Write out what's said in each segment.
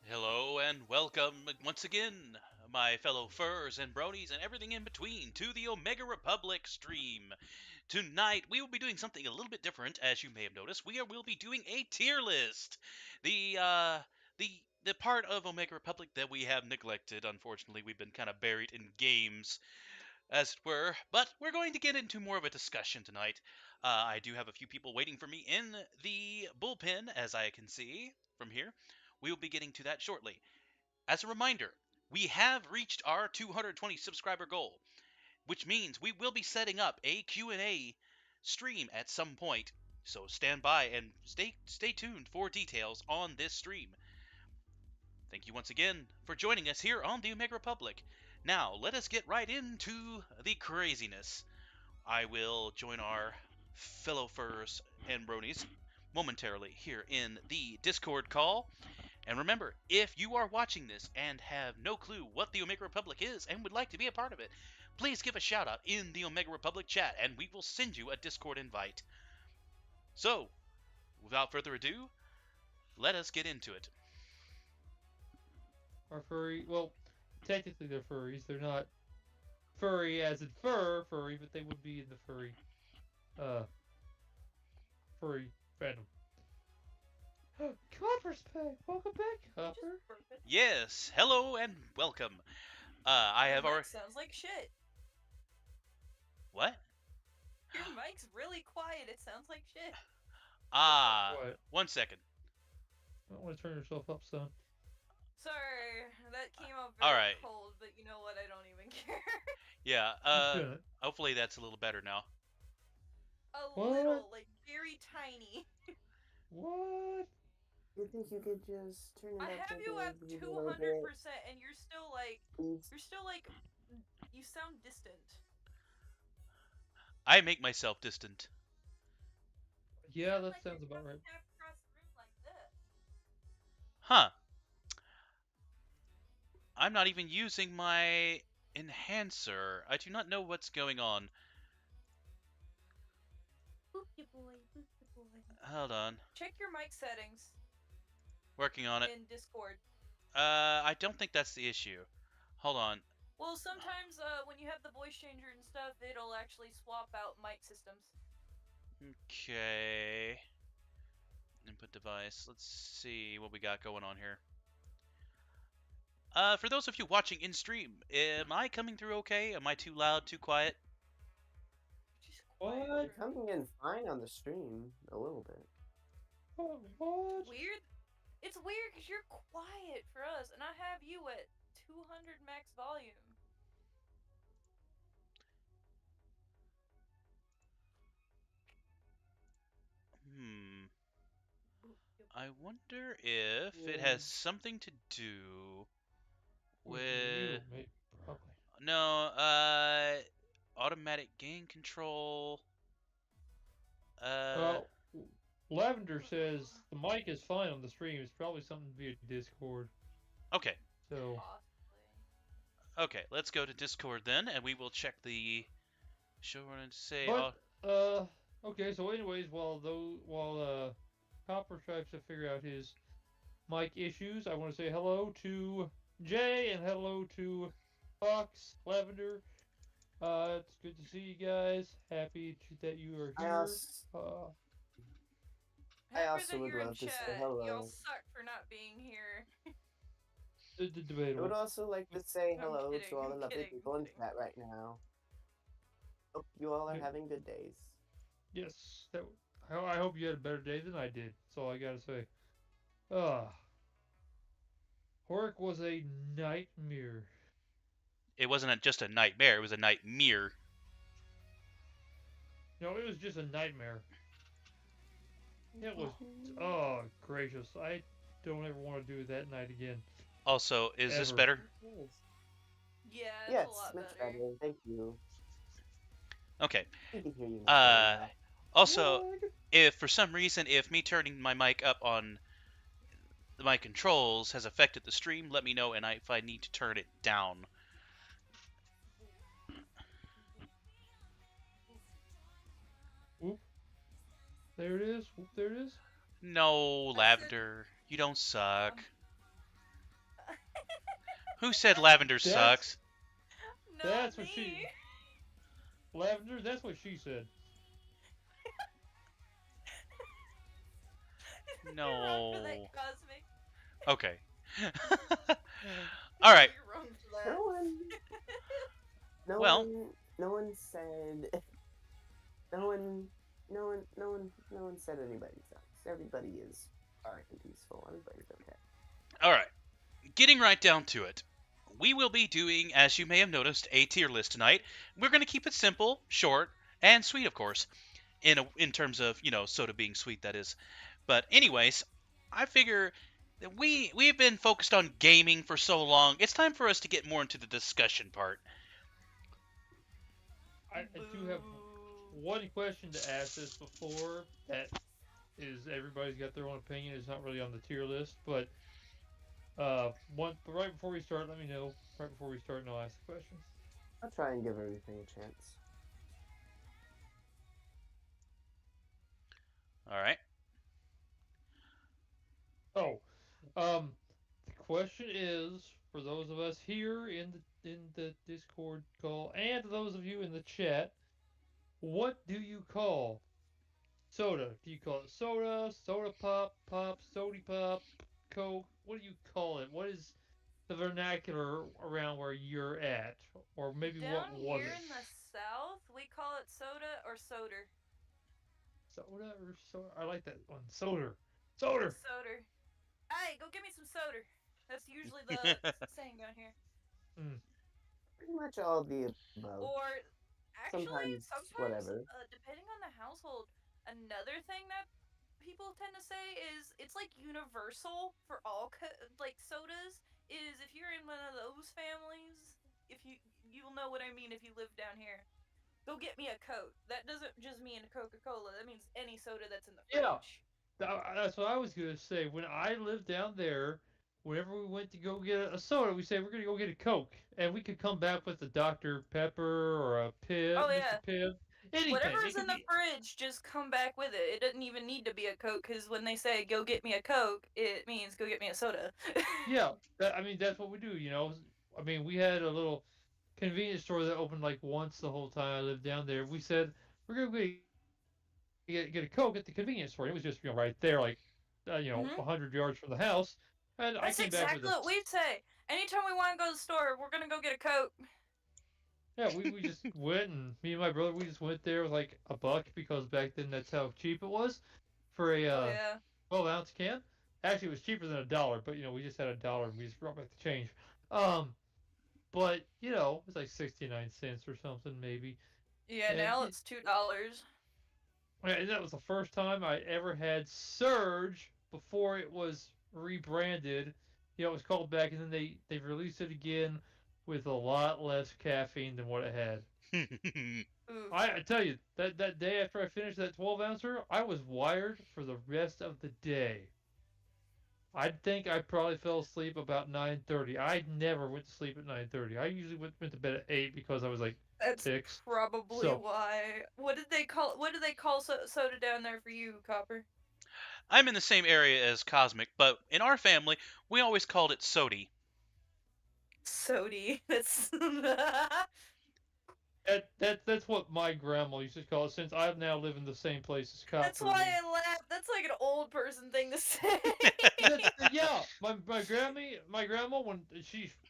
Hello and welcome once again, my fellow furs and bronies and everything in between, to the Omega Republic stream. Tonight we will be doing something a little bit different, as you may have noticed. Will be doing a tier list. The part of Omega Republic that we have neglected. Unfortunately, we've been kind of buried in games, as it were. But we're going to get into more of a discussion tonight. I do have a few people waiting for me in the bullpen, as I can see from here. We will be getting to that shortly. As a reminder, we have reached our 220 subscriber goal, which means we will be setting up a Q&A stream at some point. So stand by and stay tuned for details on this stream. Thank you once again for joining us here on the Omega Republic. Now, let us get right into the craziness. I will join our fellow furs and bronies momentarily here in the Discord call. And remember, if you are watching this and have no clue what the Omega Republic is and would like to be a part of it, please give a shout out in the Omega Republic chat and we will send you a Discord invite. So, without further ado, let us get into it. Are furry? Well, technically they're furries. They're not furry as in furry, but they would be in the uh, furry fandom. Copper's back. Welcome back, Copper. Yes, hello and welcome. I Your have our mic sounds like shit. what? Your mic's really quiet. It sounds like shit. What? 1 second. I don't want to turn yourself up, son. Sorry, that came out All very right. cold, but you know what? I don't even care. Yeah. You shouldn't. Hopefully that's a little better now. A What? little, like very tiny. What? You think you could just turn it I up have to you at the a 200%, little bit, and you're still please? like, you sound distant. I make myself distant. Yeah, You that like sounds you're about coming right. half across the room like this. Huh. I'm not even using my enhancer. I do not know what's going on. Boopy boy, boopy boy. Hold on. Check your mic settings Working on it. in Discord. I don't think that's the issue. Hold on. Well, sometimes when you have the voice changer and stuff, it'll actually swap out mic systems. Okay. Input device. Let's see what we got going on here. For those of you watching in stream, am I coming through okay? Am I too loud, too quiet? Just What? You're coming in fine on the stream, a little bit. What? Weird. It's weird because you're quiet for us, and I have you at 200 max volume. I wonder if it Yeah. has something to do With with... you, maybe, probably. No, automatic gain control. Well, Lavender says the mic is fine on the stream. It's probably something via Discord. Okay. So. Possibly. Okay, let's go to Discord then, and we will check the show run and say... But, okay, so anyways, while Copper tries to figure out his mic issues, I want to say hello to Jay and hello to Fox, Lavender. It's good to see you guys. Happy that you are here. I also that would you're in love to say chat. hello. Y'all suck for not being here. The I debatable. would also like to say I'm hello kidding, to all the I'm lovely kidding, people I'm in kidding. chat right now. Hope you all are Yeah. having good days. Yes, I hope you had a better day than I did. That's all I gotta say. Horic was a nightmare. It wasn't just a nightmare, it was a nightmare. No, it was just a nightmare. It was. Oh, gracious. I don't ever want to do that night again. Also, is this Ever. better? Yeah, it's Yes, a lot much better. better. Thank you. Okay. We can hear you much better now. Also, What? if for some reason, if me turning my mic up on my controls has affected the stream, let me know and if I need to turn it down. Whoop. There it is. Whoop, there it is. No, Lavender, you don't suck. Who said lavender That's- sucks? Not That's me. what she- Lavender, that's what she said. You're wrong for that, No. Cosmic. Okay. All right. You're wrong for that. No one. No Well- one. No one said. No one said anybody sucks. Everybody is alright and peaceful. Everybody's okay. All right. Getting right down to it. We will be doing, as you may have noticed, a tier list tonight. We're going to keep it simple, short, and sweet, of course. In terms of, soda being sweet, that is. But anyways, I figure that we've been focused on gaming for so long. It's time for us to get more into the discussion part. I do have Boo. one question to ask this before that is everybody's got their own opinion. It's not really on the tier list, but right before we start, let me know. Right before we start, and I'll ask the question. I'll try and give everything a chance. All right. Oh, the question is for those of us here in the Discord call and those of you in the chat, what do you call soda? Do you call it soda, soda pop, sody pop, Coke? What do you call it? What is the vernacular around where you're at, or maybe Down what was here it? in the south, we call it soda or soda. Soda or soda? I like that one. Soda. Soda. Soda. Hey, go get me some soda. That's usually the saying down here. Pretty much all of the above. Or actually, Sometimes sometimes, whatever. Depending on the household, another thing that people tend to say is it's like universal for all like sodas. Is if you're in one of those families, if you'll know what I mean if you live down here. Go get me a Coke. That doesn't just mean a Coca-Cola. That means any soda that's in the fridge. Yeah. That's what I was gonna say. When I lived down there, whenever we went to go get a soda, we said we're gonna go get a Coke, and we could come back with a Dr. Pepper or a Pibb, Oh, yeah. Mr. Pibb, anything. Whatever's It in could the fridge, just come back with it. It doesn't even need to be a Coke, because when they say go get me a Coke, it means go get me a soda. Yeah, that's what we do. I mean, we had a little convenience store that opened like once the whole time I lived down there. We said we're gonna get a Coke at the convenience store. It was just right there, like 100 yards from the house. And That's I came back exactly with what we'd say. Anytime we want to go to the store, we're gonna go get a Coke. Yeah, we just went, and me and my brother, we just went there with like $1 because back then that's how cheap it was for a Oh yeah. 12-ounce can. Actually, it was cheaper than $1, but we just had $1 and we just brought back the change. But it's like 69 cents or something maybe. Yeah, And now it- it's $2. And that was the first time I ever had Surge before it was rebranded. It was called back, and then they released it again with a lot less caffeine than what it had. Ooh. I tell you, that day after I finished that 12-ouncer, I was wired for the rest of the day. I think I probably fell asleep about 9:30. I never went to sleep at 9:30. I usually went to bed at 8 because I was like That's 6. probably So- why. What do they call soda down there for you, Copper? I'm in the same area as Cosmic, but in our family, we always called it sody. Sody. That's That's what my grandma used to call it. Since I now live in the same place as Copper. That's why I laugh. That's like an old person thing to say. Yeah, my grandma when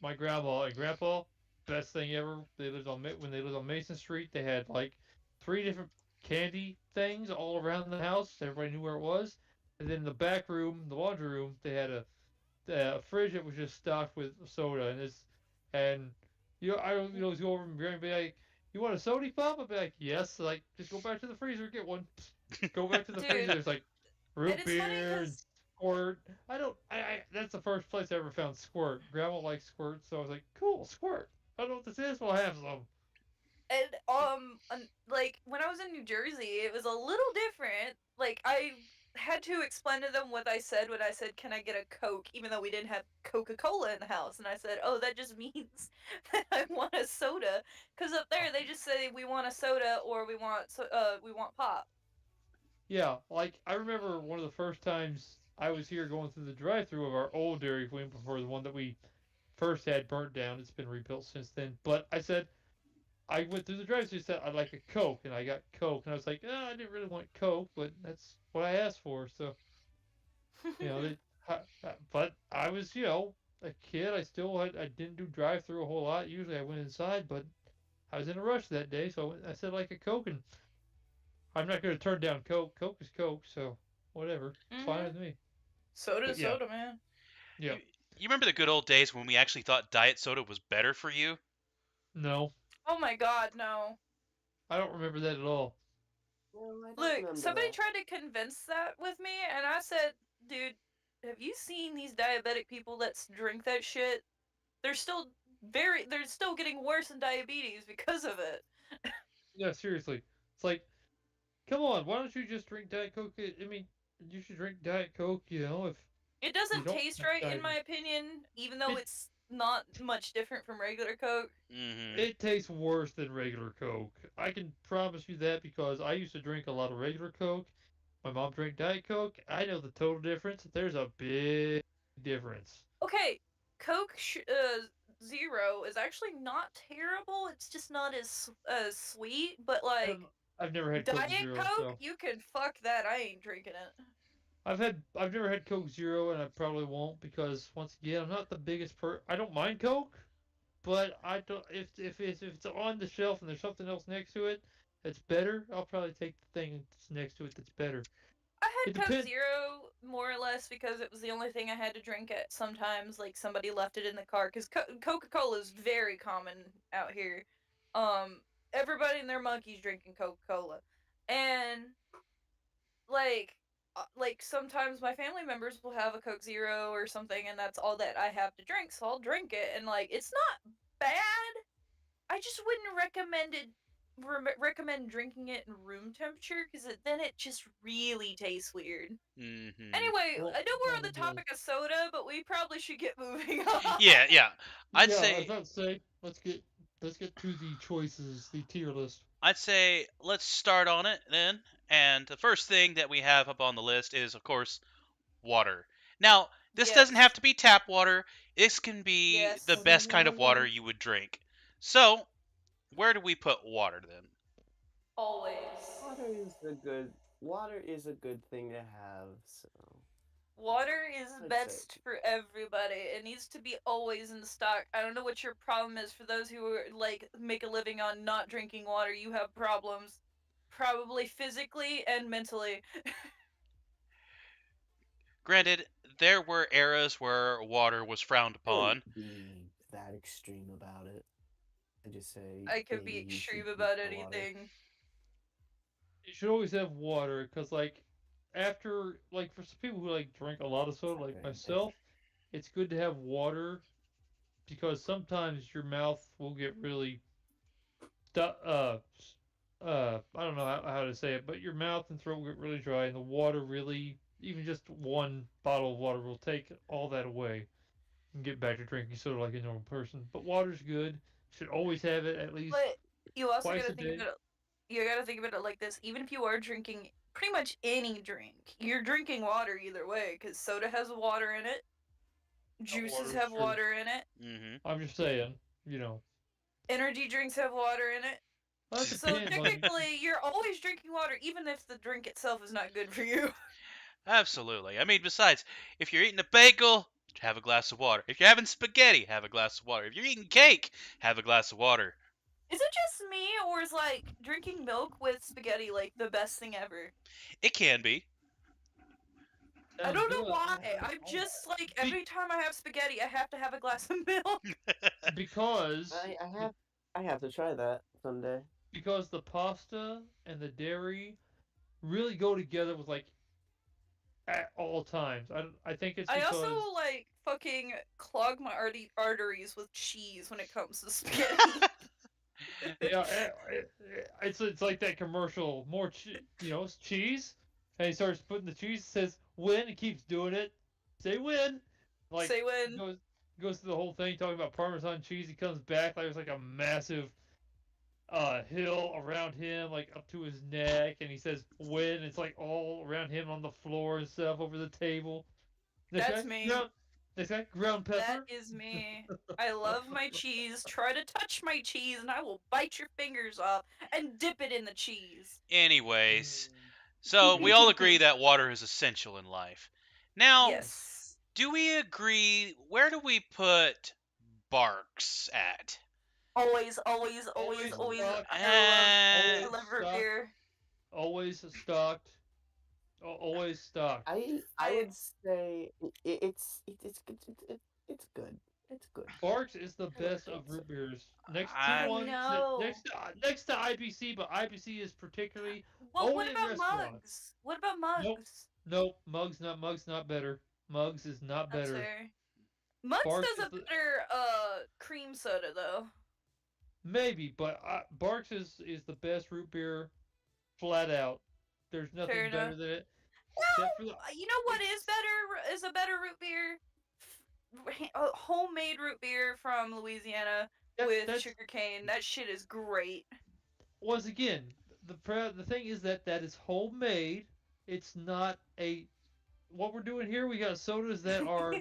my grandma and grandpa, best thing ever. When they lived on Mason Street. They had like 3 different candy things all around the house. Everybody knew where it was. And then in the back room, the laundry room, they had a fridge that was just stocked with soda. And I would always go over and be like, "You want a soda pop?" I'd be like, "Yes." Like, just go back to the freezer, get one. Go back to the Dude. freezer. There's like root And it's funny beer and 'cause- Squirt. That's the first place I ever found Squirt. Grandma likes Squirt, so I was like, cool, Squirt. I don't know what this is. We'll have some. And like when I was in New Jersey, it was a little different. Like I had to explain to them what I said when I said, "Can I get a Coke?" Even though we didn't have Coca-Cola in the house, and I said, "Oh, that just means that I want a soda." Because up there, they just say we want a soda or we want pop. Yeah, like I remember one of the first times I was here going through the drive-through of our old Dairy Queen before the one that we first had burnt down. It's been rebuilt since then. But I said, I went through the drive-thru, said I'd like a Coke, and I got Coke, and I was like, I didn't really want Coke, but that's what I asked for. So but I was a kid. I didn't do drive-thru a whole lot. Usually I went inside, but I was in a rush that day, so I said like a Coke, and I'm not going to turn down Coke. Coke is Coke, so whatever, it's fine with me. Soda, But yeah, soda, man. yeah, You remember the good old days when we actually thought diet soda was better for you? no, Oh my god, no. I don't remember that at all. No, I don't Look, remember somebody that. tried to convince that with me, and I said, dude, have you seen these diabetic people that drink that shit? They're still they're still getting worse in diabetes because of it. Yeah, seriously, it's like, come on, why don't you just drink Diet Coke? I mean, you should drink Diet Coke, if It you doesn't don't taste have right, in my diabetes. opinion, even though It it's not much different from regular Coke. Mm-hmm. it tastes worse than regular Coke. I can promise you that because I used to drink a lot of regular Coke. My mom drank Diet Coke. I know the total difference. There's a big difference. Okay, Coke Zero is actually not terrible. It's just not as sweet, but like I've never had Coke Diet Zero, Coke, so you can fuck that. I ain't drinking it. I've never had Coke Zero, and I probably won't because once again, I'm not the biggest I don't mind Coke, but I don't. If it's on the shelf and there's something else next to it that's better, I'll probably take the thing that's next to it that's better. I It had Coke depends. Zero more or less because it was the only thing I had to drink at sometimes. Like somebody left it in the car because Coca-Cola is very common out here. Um, Everybody and their monkeys drinking Coca-Cola, and like sometimes my family members will have a Coke Zero or something, and that's all that I have to drink, so I'll drink it, and like it's not bad. I just wouldn't recommend drinking it in room temperature because then it just really tastes weird. Mm-hmm. Anyway, Well, I know we're on the probably. topic of soda, but we probably should get moving on. Yeah. I'd Yeah, I was say about to say let's get to the choices, the tier list. let's start on it then. And the first thing that we have up on the list is, of course, water. Now, this doesn't have Yes. to be tap water. This can be Yes. the best kind of water you would drink. So, where do we put water then? Always. Water is a good thing to have. So Water is I'd best say. for everybody. It needs to be always in stock. I don't know what your problem is for those who are, like make a living on not drinking water. You have problems, probably physically and mentally. Granted, there were eras where water was frowned I upon. wouldn't be that extreme about it. I just say I could be maybe you should extreme drink about more water. anything. You should always have water because after for some people who drink a lot of soda like Okay. myself, it's good to have water because sometimes your mouth will get really I don't know how to say it, but your mouth and throat will get really dry, and the water really, even just one bottle of water will take all that away and get back to drinking soda like a normal person. But water's good. Should always have it at least But you also twice gotta a think day. about it. You gotta think about it like this. Even if you are drinking pretty much any drink, you're drinking water either way, because soda has water in it. Juices water's have true. water in it. Mm-hmm. I'm just saying, Energy drinks have water in it. well, that So depends. technically, you're always drinking water, even if the drink itself is not good for you. Absolutely. I mean, besides, if you're eating a bagel, have a glass of water. If you're having spaghetti, have a glass of water. If you're eating cake, have a glass of water. Is it just me, or is like drinking milk with spaghetti like the best thing ever? It can be. I don't know Sounds why. good. I'm just like every time I have spaghetti, I have to have a glass of milk. because I have to try that someday. because the pasta and the dairy really go together with at all times. I think it's I because also like fucking clog my arteries with cheese when it comes to spaghetti. yeah, it's like that commercial. More it's cheese, and he starts putting the cheese. Says win, and keeps doing it. Say win, Say when. goes through the whole thing talking about Parmesan cheese. He comes back there's like a massive hill around him, like up to his neck, and he says win. It's like all around him on the floor and stuff over the table. That's me. Is that ground That pepper? is me. I love my cheese. Try to touch my cheese, and I will bite your fingers off and dip it in the cheese. Anyways, so we all agree that water is essential in life. Now, Yes. do we agree? Where do we put Barks at? Always Always always. stocked. I Uh, love root stocked. beer. Always stocked. Always stocked. I would say it's good. It's good. Barks is the I like best of Barks. root beers. Next I to one, know. next to IBC, but IBC is particularly Well, what only in about restaurants. mugs? What about mugs? Nope, Mugs not better. Mugs is not That's better. fair. Mugs Barks does a is the- better cream soda though. Maybe, but Barks is the best root beer, flat out. There's nothing Fair better enough. than it. No, Except for the, you know what is better? Is a better root beer? Homemade root beer from Louisiana with that's sugarcane. That shit is great. once again the thing is that is homemade. It's not a what we're doing here. We got sodas that are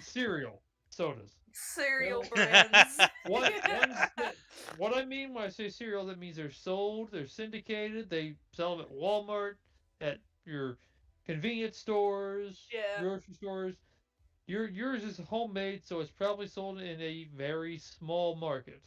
cereal sodas. Cereal Well, brands. What what I mean when I say cereal, that means they're sold, they're syndicated, they sell them at Walmart, at your convenience stores, Yeah. grocery stores. Yours is homemade, so it's probably sold in a very small market.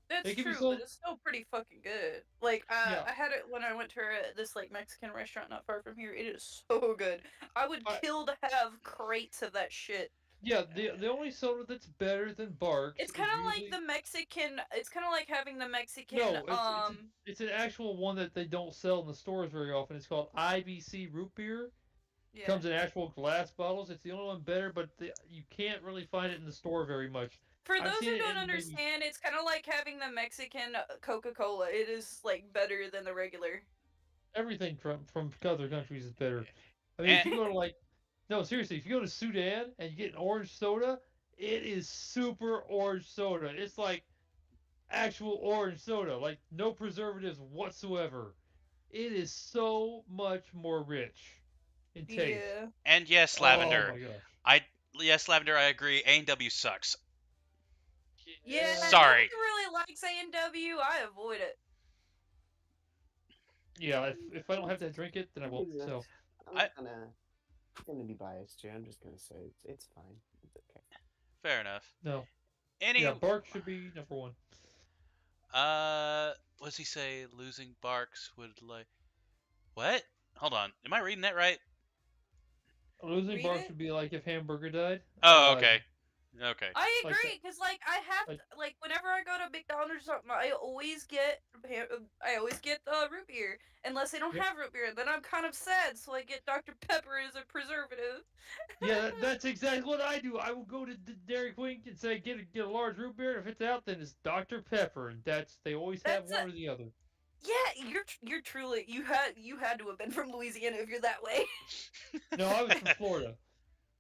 That's They can be true, sold- but it's still pretty fucking good. Like, Yeah. I had it when I went to this like Mexican restaurant not far from here. It is so good. I would I- kill to have crates of that shit. Yeah, the only soda that's better than Barks. It's is kind of like usually- the Mexican. It's kind of like having the Mexican. No, it's an actual one that they don't sell in the stores very often. It's called IBC root beer. yeah. Comes in actual glass bottles. It's the only one better, but you can't really find it in the store very much. For I've those seen who it don't in maybe- understand, it's kind of like having the Mexican Coca-Cola. It is like better than the regular. Everything from other countries is better. I mean, if you go to no, seriously, if you go to Sudan and you get an orange soda, it is super orange soda. It's like actual orange soda, like no preservatives whatsoever. It is so much more rich in taste. Yeah. and yes, Lavender. Oh my gosh. Yes, Lavender. I agree. A&W sucks. Yeah. Sorry. Nobody really likes A&W. I avoid it. Yeah, if I don't have to drink it, then I won't. So I'm gonna be biased here. I'm just gonna say it's fine. It's okay. Fair enough. no. Any Yeah, Bark should be number one. what does he say? Losing Barks would like what? Hold on. Am I reading that right? Losing Read Bark it? should be like if Hamburger died. Oh, okay. Okay. I Like agree, because like I have like- like whenever I go to McDonald's or something, I always get root beer. Unless they don't Yep. have root beer, then I'm kind of sad. So I get Dr Pepper as a preservative. Yeah, that's exactly what I do. I will go to Dairy Queen and say get a large root beer. If it's out, then it's Dr Pepper, and they always have That's one or the other. Yeah, you're truly you had to have been from Louisiana if you're that way. No, I was from Florida.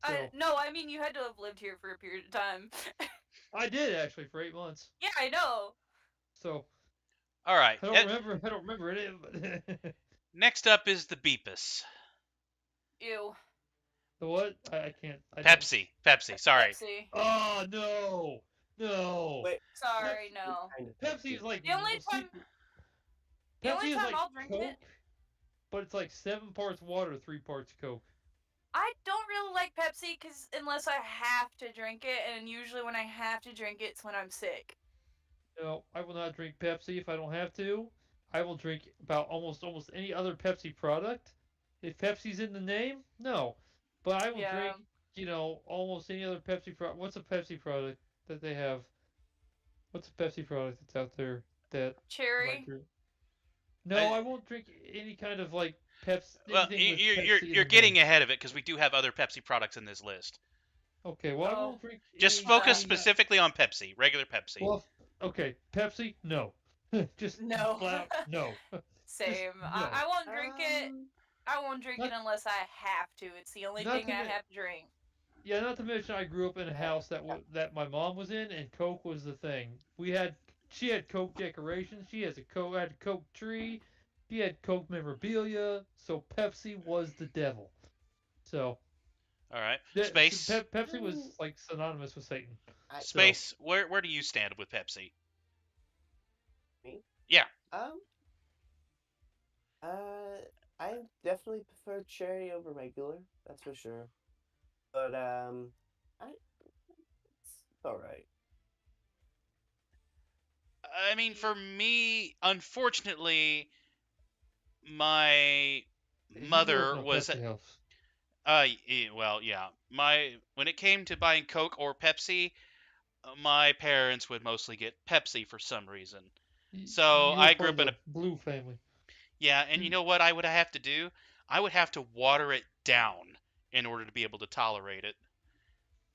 So I mean you had to have lived here for a period of time. I did actually for 8 months. Yeah, I know. So All right. I don't remember it. But Next up is the Beepus. Ew. the what? I can't. Pepsi. Sorry. Pepsi. Oh no. Wait, Sorry, no. kind of Pepsi is like The only see, time- the only Pepsi is time like I'll drink Coke, it- but it's like 7 parts water, 3 parts Coke. I don't really like Pepsi because unless I have to drink it, and usually when I have to drink it, it's when I'm sick. No, I will not drink Pepsi if I don't have to. I will drink about almost any other Pepsi product. If Pepsi's in the name, no. But I will Yeah. drink, almost any other Pepsi product. What's a Pepsi product that they have? What's a Pepsi product that's out there that Cherry. might drink? No, I- I won't drink any kind of like Pepsi. Well, anything with you're Pepsi in you're the getting name. ahead of it because we do have other Pepsi products in this list. Okay, well, I Oh. won't drink. Just any focus kind of- specifically on Pepsi, regular Pepsi. Well, okay, Pepsi, no. Just No. flat out, no. Same. no. I won't drink it. I won't drink it not- unless I have to. It's the only not thing to I me- have to drink. Yeah, not to mention I grew up in a house that my mom was in, and Coke was the thing. She had Coke decorations. She had a Coke tree. She had Coke memorabilia. So Pepsi was the devil. So All right. Yeah, Space. Pepsi was like synonymous with Satan. Space. Where do you stand with Pepsi? Me? Yeah. Um. I definitely prefer cherry over regular. That's for sure. But it's all right. I mean, for me, unfortunately, my You grew up mother in a was Pepsi house. well, yeah. When it came to buying Coke or Pepsi, my parents would mostly get Pepsi for some reason. So You were I part grew of up in the a Blue family. yeah, and you know what I would have to do? I would have to water it down in order to be able to tolerate it.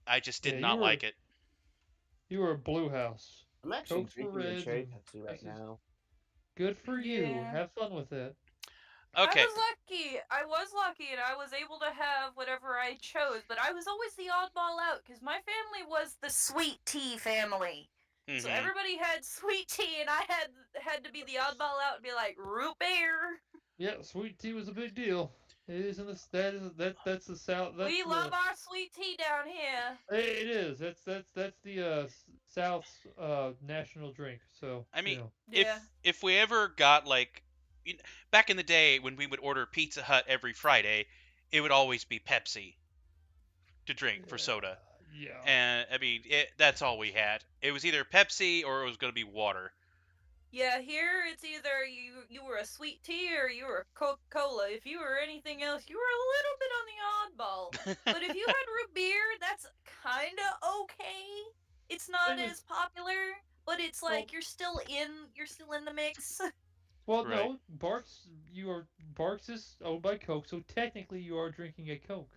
I just did Yeah, not like it. you were a Blue house. I'm actually Cokes were drinking a reds cherry and Pepsi right Pepsis. now. Good for you. Yeah. Have fun with it. I Okay. was lucky. I was lucky, and I was able to have whatever I chose. But I was always the oddball out because my family was the sweet tea family. So Mhm. everybody had sweet tea, and I had to be the oddball out and be like root beer. Yeah, sweet tea was a big deal. It is in the that's the South. We love our sweet tea down here. It is. That's the South's national drink. So I you mean, know. Yeah. if we ever got like back in the day when we would order Pizza Hut every Friday, it would always be Pepsi to drink for soda. Yeah. And I mean, that's all we had. It was either Pepsi or it was going to be water. Yeah, here it's either you were a sweet tea or you were a Coca-Cola. If you were anything else, you were a little bit on the oddball. But if you had root beer, that's kind of okay. It's not Same as- as popular, but it's Well- like you're still in the mix. Well, Right. no, Barks is owned by Coke, so technically you are drinking a Coke.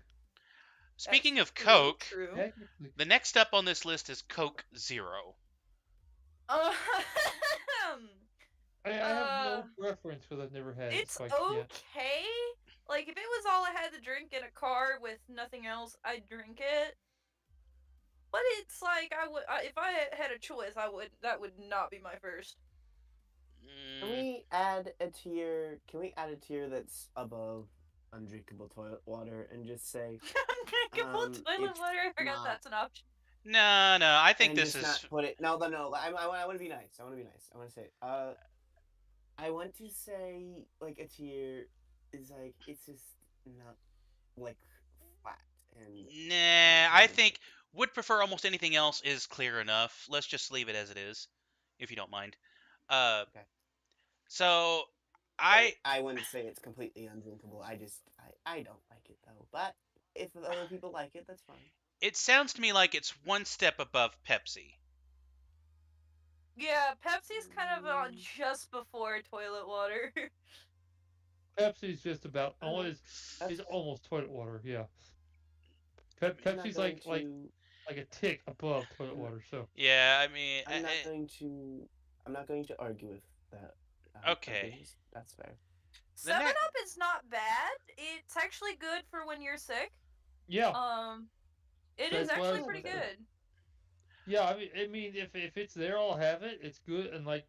Speaking That's of really Coke, true. Technically. the next up on this list is Coke Zero. I have no Uh, preference because I've never had it. it's So I can't. okay. Like if it was all I had to drink in a car with nothing else, I'd drink it. But it's like if I had a choice, that would not be my first. Can Mm, we add a tier? Can we add a tier that's above undrinkable toilet water and just say Undrinkable toilet it's water. I forgot not- that's an option. no, I think and this just is not put it? No. I want to be nice. I want to be nice. I want to say. I want to say like a tier is like it's just not like flat and. nah. I think would prefer almost anything else is clear enough. Let's just leave it as it is, if you don't mind. Okay. So I I wouldn't say it's completely undrinkable. I don't like it though. But if other people like it, that's fine. it sounds to me like it's one step above Pepsi. Yeah, Pepsi's kind of just before toilet water. Pepsi's just about always That's- is almost toilet water. Yeah. I'm not Pepsi's going like a tick above toilet water. So Yeah, I mean, I'm not going to argue with that. Okay. That's fair. 7-Up is not bad. It's actually good for when you're sick. yeah, It is That's why I actually was pretty gonna say. good. yeah. I mean, if it's there, I'll have it. It's good, and like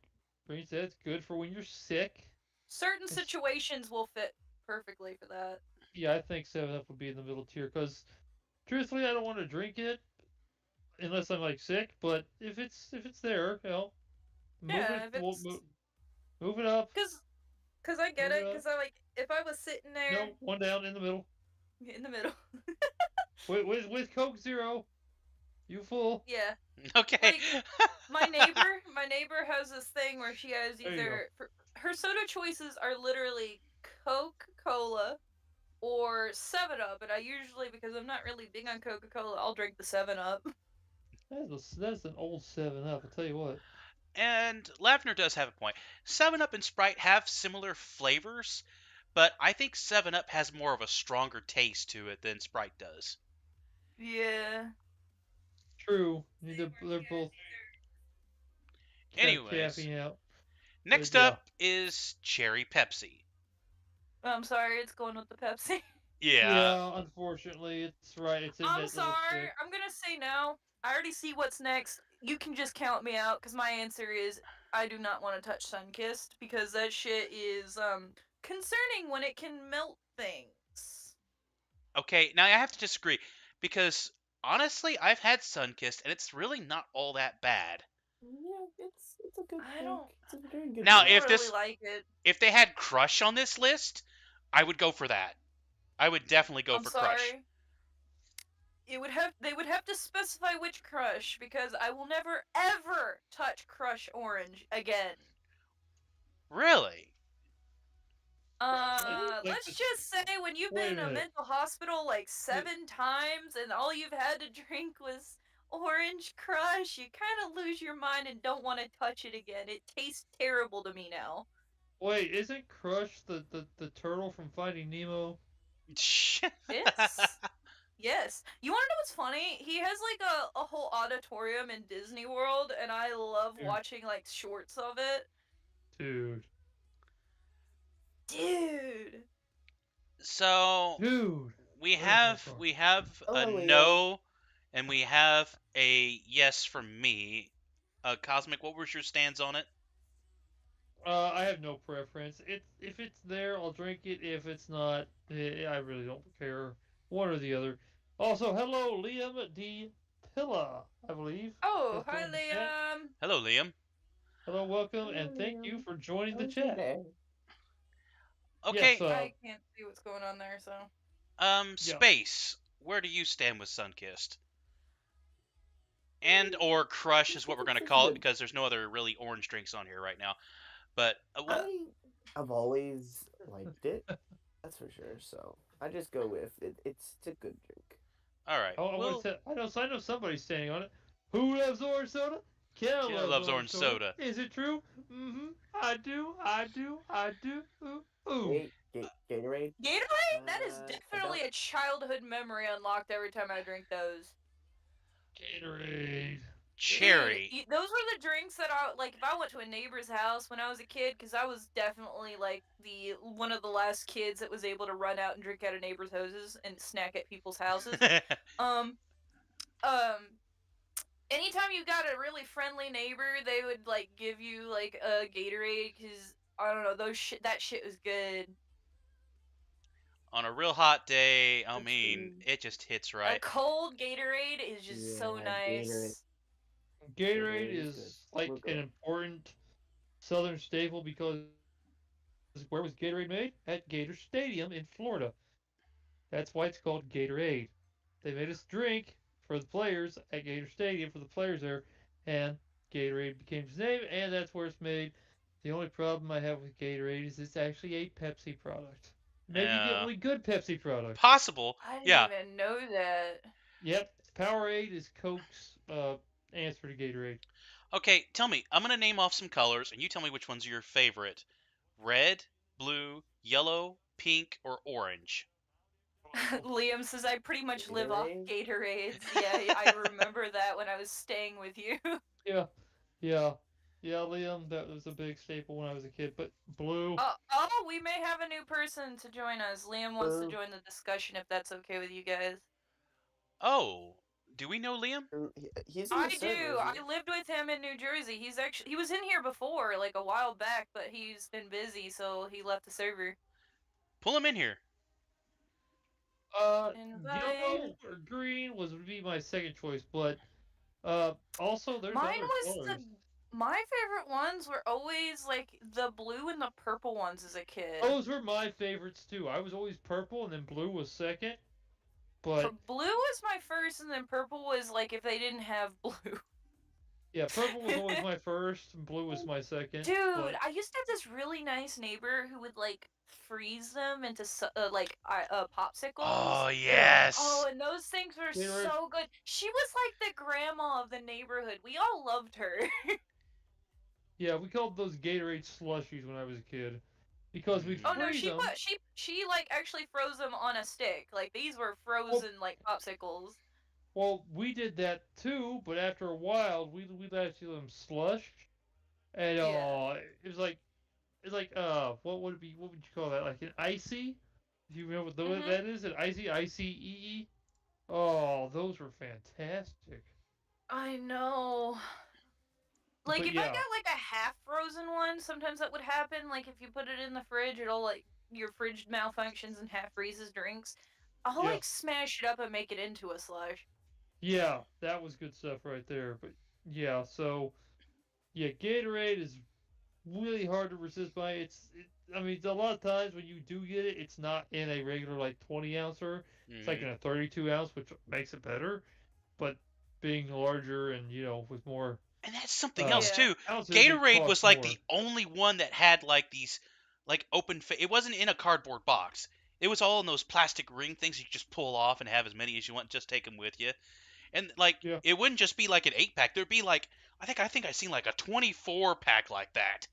Bree said, it's good for when you're sick. Certain It's- situations will fit perfectly for that. Yeah, I think 7-Up would be in the middle tier because, truthfully, I don't want to drink it unless I'm like sick. But if it's there, you know, move Yeah, it, if it's move it up. cause I get Move it. it Cause I like if I was sitting there No, one down in the middle in the middle. with Coke Zero. You fool. Yeah. okay. My neighbor has this thing where she has There you either her soda choices are literally Coca-Cola or 7-Up, and I usually, because I'm not really big on Coca-Cola, I'll drink the 7-Up. That's an old 7-Up. I'll tell you what. And Lavender does have a point. 7-Up and Sprite have similar flavors, but I think 7-Up has more of a stronger taste to it than Sprite does. Yeah. True. They're both Anyways, capping out. next yeah. up is Cherry Pepsi. I'm sorry, it's going with the Pepsi. Yeah. Unfortunately, it's right. It's in I'm that little sorry. tick. I'm gonna say no. I already see what's next. You can just count me out, because my answer is I do not want to touch Sunkissed, because that shit is concerning when it can melt things. Okay, now I have to disagree because honestly, I've had Sunkist and it's really not all that bad. Yeah, it's a good I drink. don't. It's a very good Now, I drink. don't really like it. if they had Crush on this list, I would go for that. I would definitely go I'm for Crush. sorry. They would have to specify which Crush because I will never ever touch Crush Orange again. Really? Like Let's this. just say when you've Wait been a in a minute. mental hospital like 7 times and all you've had to drink was Orange Crush, you kind of lose your mind and don't want to touch it again. It tastes terrible to me now. Wait, isn't Crush the turtle from Finding Nemo? It's Yes. You want to know what's funny? He has like a whole auditorium in Disney World, and I love Dude. watching like shorts of it. Dude. Dude. So Dude. we Where's my have phone? we have a Oh, Leo. no, and we have a yes from me. Cosmic, what was your stance on it? I have no preference. If it's there, I'll drink it. If it's not, I really don't care. One or the other. Also, hello, Liam D. Pilla, I believe. Oh, has hi, joined the chat. Liam. Hello, Liam. Hello, welcome, and Hello, thank you Liam. for joining How the was your chat. day? Okay, Yes, I can't see what's going on there, so. yeah. Space. Where do you stand with Sunkist? And or Crush is what we're gonna It's call it good. because there's no other really orange drinks on here right now. But I've always liked it. That's for sure. So I just go with it. It's a good drink. all right. Oh, Well, I know somebody's standing on it. Who loves orange soda? Kel Kel loves orange soda. Is it true? Mm-hmm. I do. Ooh. Wait, Gatorade? Gatorade? That is I definitely don't- a childhood memory unlocked every time I drink those. Gatorade. Cherry. Dude, those were the drinks that I like. If I went to a neighbor's house when I was a kid, because I was definitely like the one of the last kids that was able to run out and drink out of neighbors' houses and snack at people's houses. um, anytime you got a really friendly neighbor, they would like give you like a Gatorade because I don't know that shit was good. On a real hot day, I That's mean, true. it just hits A right. cold Gatorade is just so Yeah, nice. Gatorade Gatorade is is good. like We're an good. important Southern staple because where was Gatorade made? At Gator Stadium in Florida. That's why it's called Gatorade. They made us drink for the players at Gator Stadium for the players there, and Gatorade became its name, and that's where it's made. The only problem I have with Gatorade is it's actually a Pepsi product. Maybe the only good Pepsi product. Possible. I didn't Yeah. even know that. Yep, Powerade is Coke's answer to Gatorade. Okay, tell me. I'm gonna name off some colors, and you tell me which one's your favorite. Red, blue, yellow, pink, or orange. Liam says I pretty much live off Gatorade? Gatorades. Yeah, I remember that when I was staying with you. Yeah, Liam, that was a big staple when I was a kid. But blue, We may have a new person to join us. Liam wants to join the discussion if that's okay with you guys. Oh, do we know Liam? He's in the I server, do. isn't I he? lived with him in New Jersey. He was in here before, like a while back, but he's been busy, so he left the server. Pull him in here. yellow Invite. or green would be my second choice, but also there's Mine other was colors. my favorite ones were always like the blue and the purple ones as a kid. Those were my favorites too. I was always purple, and then blue was second. But Blue was my first, and then purple was like if they didn't have blue. yeah, purple was always my first, and blue was my second. Dude, but I used to have this really nice neighbor who would like freeze them into popsicles. Oh yes. Oh, and those things were They were- so good. She was like the grandma of the neighborhood. We all loved her. yeah, we called those Gatorade slushies when I was a kid because we'd Oh no, freeze them. she like actually froze them on a stick. Like these were frozen like popsicles. Well, we did that too, but after a while, we actually let them slush, and Yeah. it's like what would it be? What would you call that? Like an icy? Do you know what Mhm. that is? An icy, ICEE? Oh, those were fantastic. I know. Like But if I yeah. got like a half frozen one, sometimes that would happen. Like if you put it in the fridge, it'll like your fridge malfunctions and half freezes drinks. I'll Yeah. like smash it up and make it into a slush. Yeah, that was good stuff right there. But yeah, so yeah, Gatorade is really hard to resist by. I mean, a lot of times when you do get it, it's not in a regular like 20 ouncer. It's like Hmm. in a 32 ounce, which makes it better. But being larger and with more And that's something else uh, Yeah. too. ounces, it Gatorade was costs like the more. only one that had like these like it wasn't in a cardboard box. It was all in those plastic ring things you could just pull off and have as many as you want, just take them with you. And like Yeah, it wouldn't just be like an 8-pack. There'd be like I think I seen like a 24-pack like that.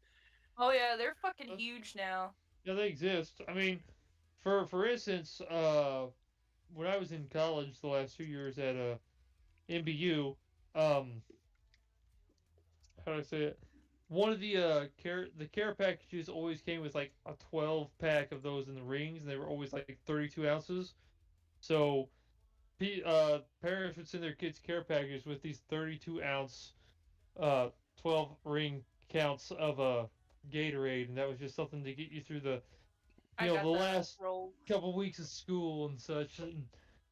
Oh yeah, they're fucking Uh, huge now. yeah, they exist. I mean, for instance, when I was in college the last 2 years at MBU, um, how do I say it? One of the care packages always came with like a 12 pack of those in the rings, and they were always like 32 ounces. So parents would send their kids care packages with these 32-ounce, uh, 12 ring counts of Gatorade, and that was just something to get you through the I the got that last roll. couple weeks of school and such, and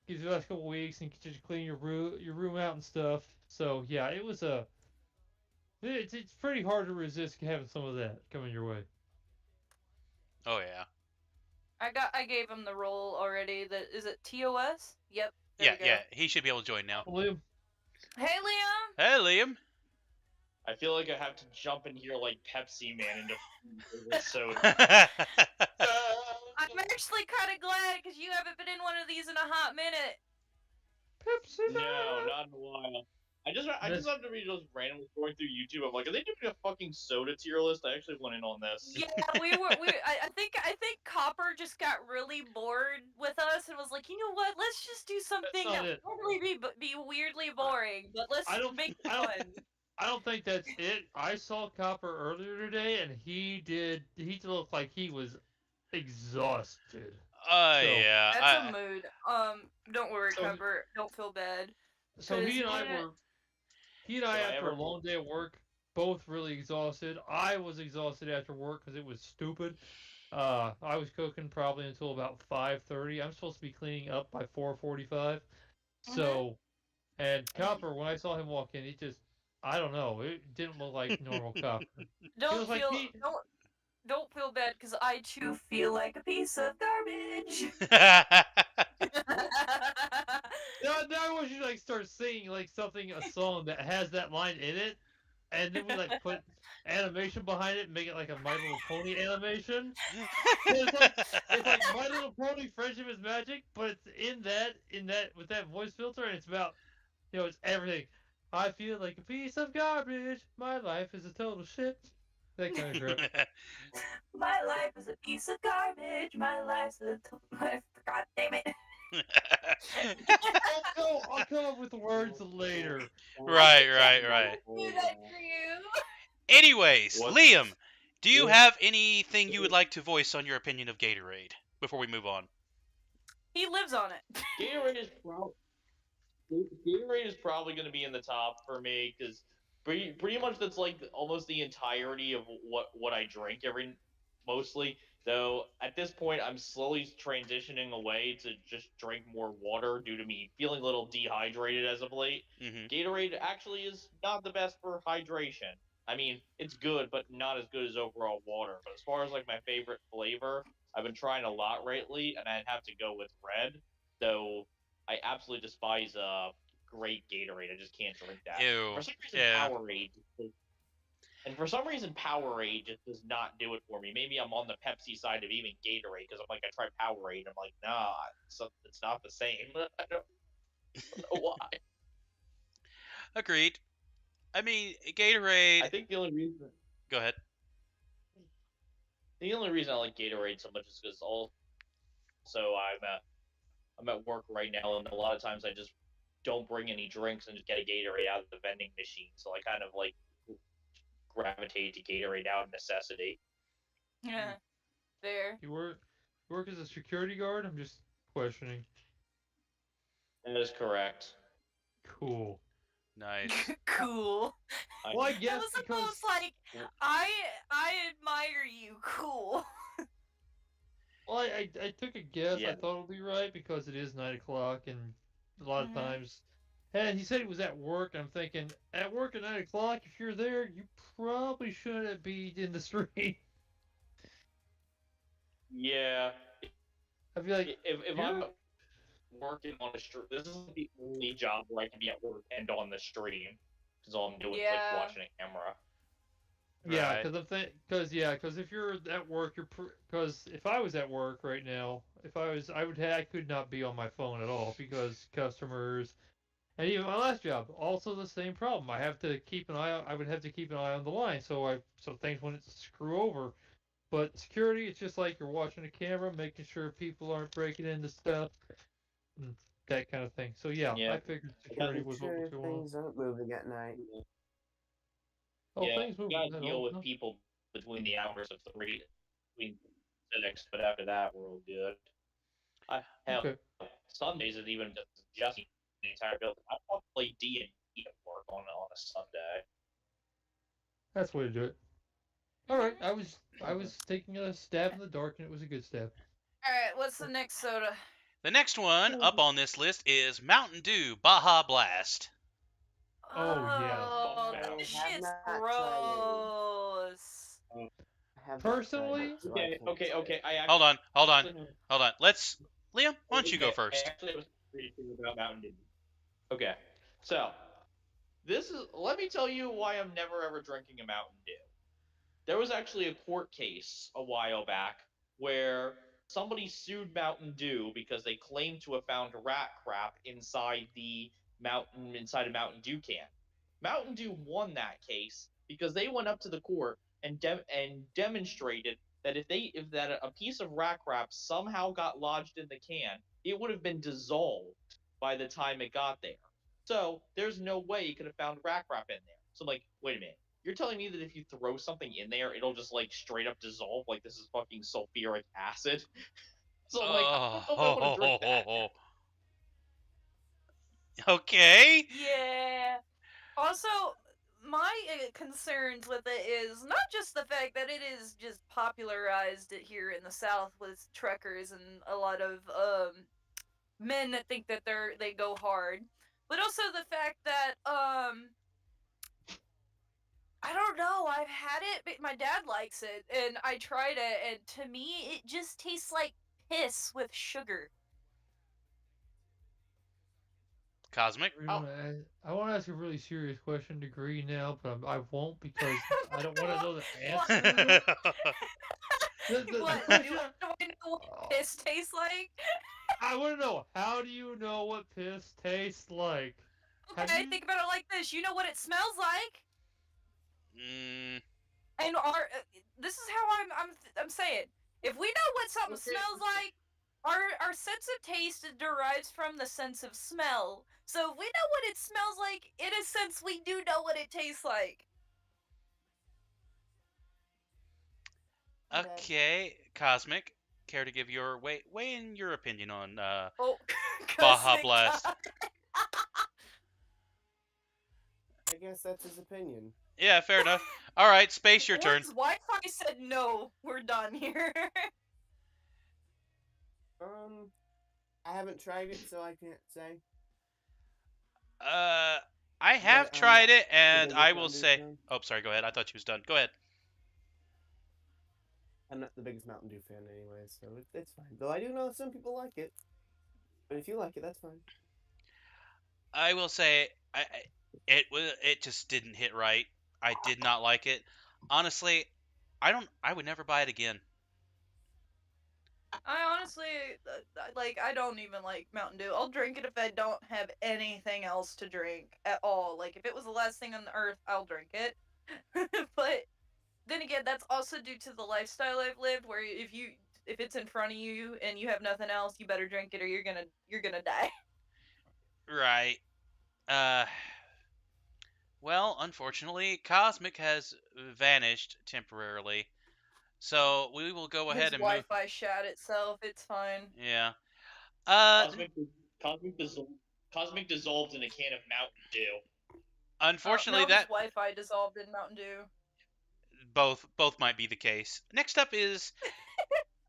get you the last couple weeks and get you to clean your room out and stuff. So yeah, it's pretty hard to resist having some of that coming your way. Oh yeah. I gave him the roll already. That is it. TOS. Yep. There Yeah, we go. yeah. He should be able to join now. William, Hey Liam. Hey, Liam. I feel like I have to jump in here like Pepsi Man into favorite soda. I'm actually kind of glad because you haven't been in one of these in a hot minute. Pepsi Man. No, not in a while. I just have to be just randomly going through YouTube. I'm like, are they doing a fucking soda tier list? I actually went in on this. Yeah, I think Copper just got really bored with us and was like, you know what? Let's just do something not that it. will probably be weirdly boring, but let's make it fun. I don't think that's it. I saw Copper earlier today, and he looked like he was exhausted. So- Yeah. That's a mood. Don't worry, So- Copper. Don't feel bad. So he and I Yeah. after ever- a long day at work, both really exhausted. I was exhausted after work because it was stupid. I was cooking probably until about 5:30. I'm supposed to be cleaning up by 4:45. So, and Copper, when I saw him walk in, I don't know, it didn't look like normal Copper. Don't feels like feel he- don't feel bad because I too feel like a piece of garbage. Now I want you to like start singing like a song that has that line in it, and then we like put animation behind it and make it like a My Little Pony animation. It's like My Little Pony Friendship is Magic, but it's in that with that voice filter, and it's about it's everything. I feel like a piece of garbage. My life is a total shit. That kind of crap. My life is a piece of garbage. My life's a God damn it. I'll come up with the words later. Right. Do that for you. Anyways, What? Liam, do you What? have anything you would like to voice on your opinion of Gatorade before we move on? He lives on it. Gatorade is probably going to be in the top for me because pretty much that's like almost the entirety of what I drink mostly. Though at this point, I'm slowly transitioning away to just drink more water due to me feeling a little dehydrated as of late. Hmm. Gatorade actually is not the best for hydration. I mean, it's good, but not as good as overall water. But as far as like my favorite flavor, I've been trying a lot lately, and I'd have to go with red. Though I absolutely despise great Gatorade. I just can't drink that. Ew. For some reason, Yeah. Powerade. And for some reason, Powerade just does not do it for me. Maybe I'm on the Pepsi side of even Gatorade because I'm like, I tried Powerade. I'm like, nah, it's not the same. I don't know why. Agreed. I mean, Gatorade. I think the only reason Go ahead. I like Gatorade so much is because also I'm at work right now, and a lot of times I just don't bring any drinks and just get a Gatorade out of the vending machine. So I kind of like gravitate to Gatorade out of necessity. Yeah. There. You work as a security guard? I'm just questioning. That is correct. Cool. Nice. Cool. Well, I That guess was because almost like I admire you. Cool. Well, I took a guess. Yeah. I thought it would be right because it is 9 o'clock, and a lot of Mhm. times. And he said he was at work. I'm thinking, at work at 9 o'clock, if you're there, you probably shouldn't be in the street. Yeah. I'd be like, If you're I'm working on a stream, this is the only job where I can be at work and on the stream, because all I'm doing is Yeah. like watching a camera. Yeah, Right. because if you're at work, because if I was at work right now, I could not be on my phone at all because customers, and even my last job, also the same problem. I have to keep an eye on. I would have to keep an eye on the line, so things wouldn't screw over. But security, it's just like you're watching a camera, making sure people aren't breaking into stuff, and that kind of thing. So yeah, Yeah. I figured security was what was Sure, going on. things aren't moving at night. Oh, Yeah, things you moving. gotta that deal all- with no. people between the hours of 3, between 6, but after that, we're all good. Hell, Okay. some days it even just the entire building. I want to play D&D at work on a Sunday. That's the way to do it. All right, I was taking a stab in the dark, and it was a good stab. All right, what's the next soda? The next one up on this list is Mountain Dew Baja Blast. Oh, yes. Oh, I that have shit's not tried it. gross. I have not tried Personally- it, so I can't say. Okay. I Hold on. actually, Let's Liam, why don't you go Okay, first? Actually, I was reading about Mountain Dew. Okay, so let me tell you why I'm never ever drinking a Mountain Dew. There was actually a court case a while back where somebody sued Mountain Dew because they claimed to have found rat crap inside a Mountain Dew can. Mountain Dew won that case because they went up to the court and demonstrated that if a piece of rat crap somehow got lodged in the can, it would have been dissolved by the time it got there. So there's no way you could have found rat crap in there. So I'm like, wait a minute. You're telling me that if you throw something in there, it'll just like straight up dissolve like this is fucking sulfuric acid? So I'm like, I don't know if I want to drink that. Okay. Yeah. Also, my concerns with it is not just the fact that it is just popularized here in the South with truckers and a lot of men that think that they go hard, but also the fact that I don't know. I've had it, but my dad likes it, and I tried it, and to me, it just tastes like piss with sugar. Cosmic. I want to ask a really serious question to Green now, but I won't because I don't want to know the answer. The What? question- Do I know what piss tastes like? I want to know, how do you know what piss tastes like? Have Okay, you- think about it like this. You know what it smells like, Mm, and this is how I'm saying. If we know what something Okay. smells like, our sense of taste derives from the sense of smell. So if we know what it smells like, in a sense, we do know what it tastes like. okay, Cosmic. Care to give your weigh in your opinion on Oh, Baja Cosmic Blast? God. I guess that's his opinion. Yeah, fair enough. All right, Space, your turn. Once Wi-Fi said no, we're done here. I haven't tried it, so I can't say. I have But, tried it, the and biggest I will Mountain Dew say. fan- Oh, sorry. Go ahead. I thought she was done. Go ahead. I'm not the biggest Mountain Dew fan anyway, so it's fine. Though I do know some people like it. But if you like it, that's fine. I will say, it just didn't hit right. I did not like it. Honestly, I would never buy it again. I honestly, I don't even like Mountain Dew. I'll drink it if I don't have anything else to drink at all. Like, if it was the last thing on the earth, I'll drink it. But then again, that's also due to the lifestyle I've lived, where if it's in front of you and you have nothing else, you better drink it or you're gonna die. Right. Well, unfortunately, Cosmic has vanished temporarily. So we will go ahead His and move. Wi-Fi shot itself. It's fine. Yeah. Cosmic dissolved in a can of Mountain Dew. Unfortunately, no, that his Wi-Fi dissolved in Mountain Dew. both might be the case. Next up is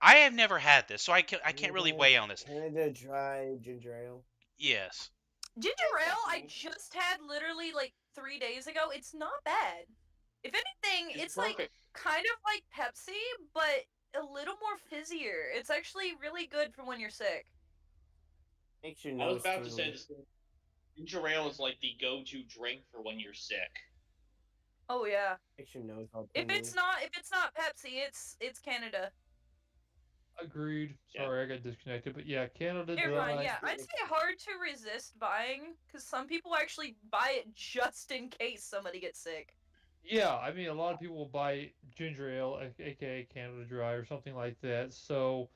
I have never had this, so I can't really weigh on this. Canada Dry ginger ale. Yes. Ginger ale, I just had literally like 3 days ago. It's not bad. If anything, it's like perfect. kind of like Pepsi, but a little more fizzier. It's actually really good for when you're sick. Makes your I nose was about to say tingle. this. Ginger ale is like the go-to drink for when you're sick. Oh yeah. Makes your nose all If tingly. it's not Pepsi, it's Canada. Agreed. Yeah. Sorry, I got disconnected. But yeah, Canada Everyone, Dry. yeah, I'd say hard to resist buying because some people actually buy it just in case somebody gets sick. Yeah, I mean, a lot of people will buy ginger ale, aka Canada Dry, or something like that. So,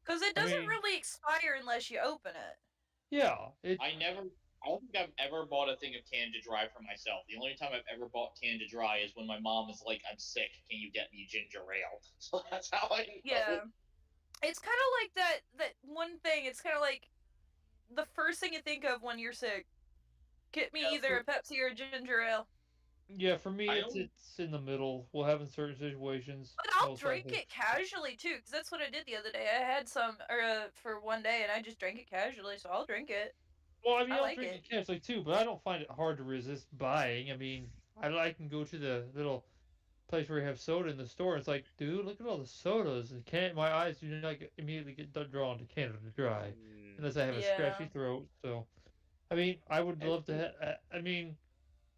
Because it I doesn't mean- really expire unless you open it. yeah, I don't think I've ever bought a thing of Canada Dry for myself. The only time I've ever bought Canada Dry is when my mom is like, "I'm sick. Can you get me ginger ale?" So that's how I know. Yeah. It's kind of like that one thing. It's kind of like the first thing you think of when you're sick. Get me Yeah, either a Pepsi or a ginger ale. yeah. For me, I it's don't- it's in the middle. We'll have in certain situations. But I'll most drink likely. it casually too, because that's what I did the other day. I had some for one day, and I just drank it casually, so I'll drink it. Well, I mean, I I'll like drink it. it casually too, but I don't find it hard to resist buying. I mean, I can go to the little place where you have soda in the store. It's like, dude, look at all the sodas, and my eyes do not immediately get drawn to Canada Dry unless I have a scratchy Yeah. throat. So, I mean, I would love to. I mean,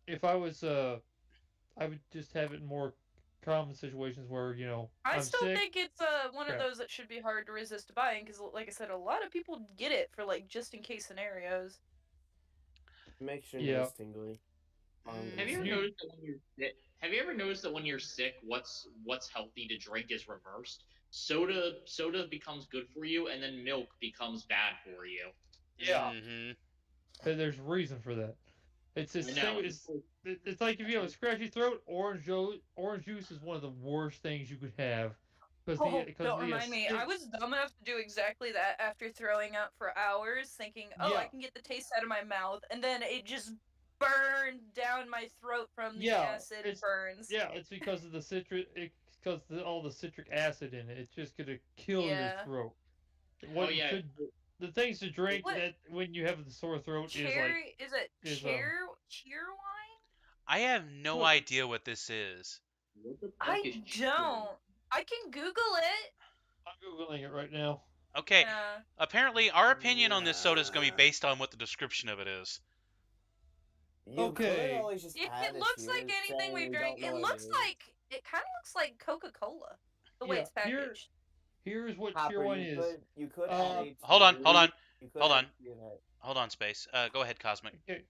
if I was I would just have it in more common situations where I I'm still sick. think it's one of Crap. those that should be hard to resist buying, because like I said, a lot of people get it for like just in case scenarios. Makes your Yeah. nose tingly. Have you ever You- noticed that when you're sick? Have you ever noticed that when you're sick, what's healthy to drink is reversed? Soda becomes good for you, and then milk becomes bad for you. Yeah, Mm-hmm. there's reason for that. It's the I same. know. It's like if you have a scratchy throat, orange juice is one of the worst things you could have. Oh, don't remind me. I was dumb enough to do exactly that after throwing up for hours, thinking, oh, I Yeah. can get the taste out of my mouth, and then it just burned down my throat from the Yeah, acid it's- burns. Yeah, it's because of the citric. It's because all the citric acid in it. It's just gonna kill your Yeah. throat. What Oh yeah. the things to drink What? that when you have the sore throat Cherry, is it is, cheer wine? I have no Well- idea what this is. What the fuck I is don't. I can Google it. I'm googling it right now. Okay. Yeah. Apparently, our opinion on this soda is going to be based on what the description of it is. You Okay. could always just add It looks here like anything saying we've we drank. don't It know what looks is. like it kind of looks like Coca-Cola, the way Yeah, it's here- packaged. Here's what Hopper, cheer wine you is. could, you could Uh, add a Hold on, tier. hold on, You could hold add on. a tier that- hold on, Space. Go ahead, Cosmic. Okay.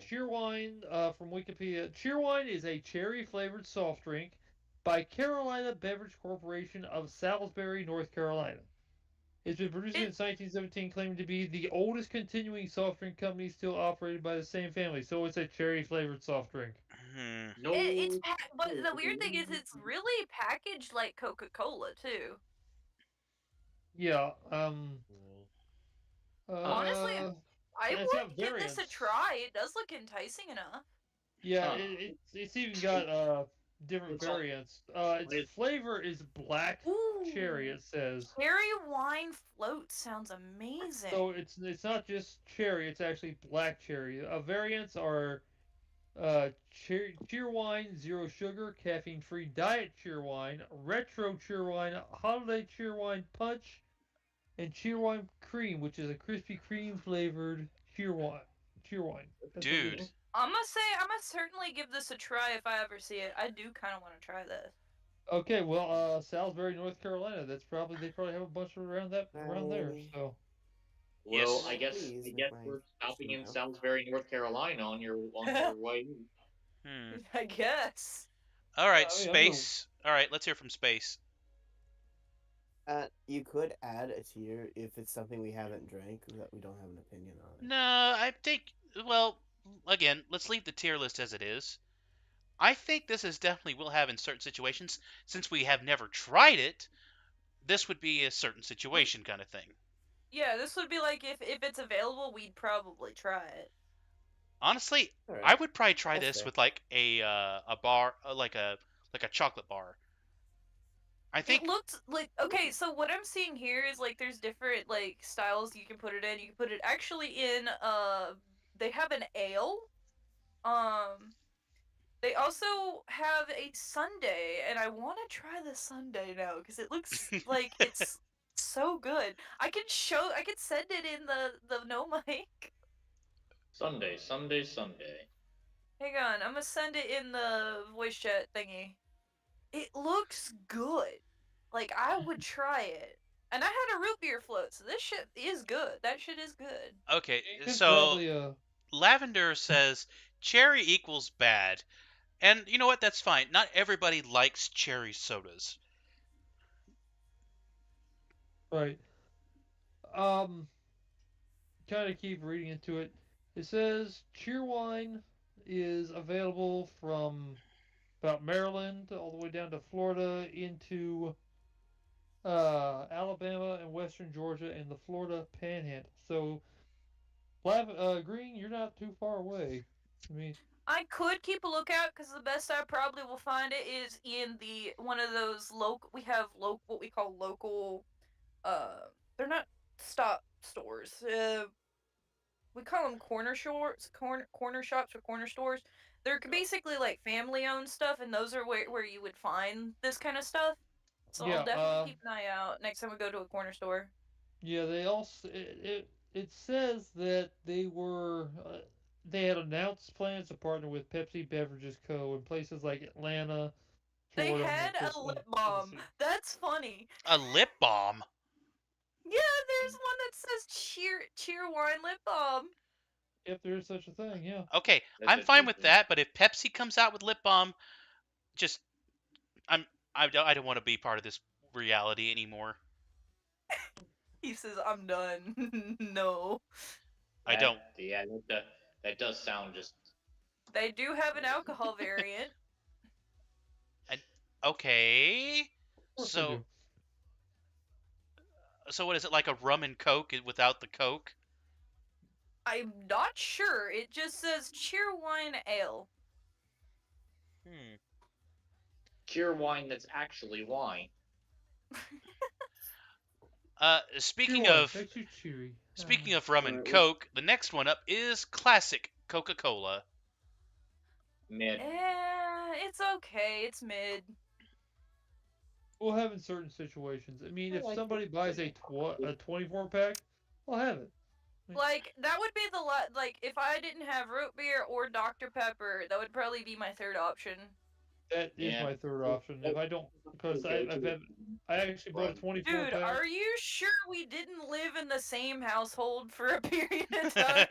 Cheerwine from Wikipedia. Cheerwine is a cherry-flavored soft drink by Carolina Beverage Corporation of Salisbury, North Carolina. It's been produced since 1917, claiming to be the oldest continuing soft drink company still operated by the same family. So it's a cherry-flavored soft drink. Hmm. No. But the weird thing is, it's really packaged like Coca-Cola too. Yeah. Honestly, I it's got would give this a variants. try. It does look enticing enough. Yeah, Huh. it's even got different It's all- variants. Its flavor is black Ooh, cherry. It says. cherry wine float sounds amazing. So it's not just cherry; it's actually black cherry. Variants are cheer wine, zero sugar, caffeine-free diet cheer wine, retro cheer wine, holiday cheer wine punch, and cheer wine cream, which is a Krispy Kreme flavored cheer wine. That's what it Dude. is. I'm gonna certainly give this a try if I ever see it. I do kind of want to try this. Okay, well, Salisbury, North Carolina. They probably have a bunch around there. So Well, Yes. I guess Please make my we're stopping in personal. Salisbury, North Carolina on your way. Hmm. I guess. All right, I mean, Space. All right, let's hear from Space. You could add a tier if it's something we haven't drank that we don't have an opinion on. No, I think. Well, again, let's leave the tier list as it is. I think this is definitely will have in certain situations. Since we have never tried it, this would be a certain situation kind of thing. Yeah, this would be like if it's available, we'd probably try it. Honestly, Alright. I would probably try That's this fair. with like a bar, like a chocolate bar. I It think looks like okay. So what I'm seeing here is like there's different like styles you can put it in. You can put it actually in. They have an ale. Um, they also have a sundae, and I want to try the sundae now because it looks like it's so good. I can show. I can send it in the no mic. Sunday, Sunday, Sunday. Hang on, I'm gonna send it in the voice chat thingy. It looks good. Like I would try it. And I had a root beer float, so this shit is good. That shit is good. okay. It's So probably Lavender says cherry equals bad, and you know what? That's fine. Not everybody likes cherry sodas. right. Kind of keep reading into it. It says Cheerwine is available from about Maryland all the way down to Florida into Alabama and Western Georgia and the Florida Panhandle. So, Green, you're not too far away. I mean, I could keep a lookout because the best I probably will find it is in the one of those local. We have what we call local. They're not stop stores. We call them corner shops, corner shops or corner stores. They're basically like family owned stuff, and those are where you would find this kind of stuff. So yeah, I'll definitely keep an eye out next time we go to a corner store. yeah. They also it says that they had announced plans to partner with Pepsi Beverages Co. in places like Atlanta, They Florida, had Memphis, a and lip balm. Tennessee. That's funny. A lip balm. Yeah, there's one that says cheer wine lip balm. If there is such a thing, yeah. Okay, That's I'm fine with interesting. that. But if Pepsi comes out with lip balm, just I don't want to be part of this reality anymore. He says, "I'm done." No, I don't. Yeah, that does sound just. they do have an alcohol variant. Okay. Of course they So do. so what is it, like a rum and coke without the coke? I'm not sure. It just says cheer wine ale. Hmm. Pure wine that's actually wine. Speaking Cheer wine of makes you cheery. speaking of rum and Alright, coke, the next one up is classic Coca-Cola. Mid. It's okay. It's mid. We'll have in certain situations. I mean, I if like somebody it. buys a 24 pack, I'll have it. Like that would be the like if I didn't have root beer or Dr Pepper, that would probably be my third option. That is Yeah. my third option. If I don't, because I actually bought a 24 Dude, pack. are you sure we didn't live in the same household for a period of time?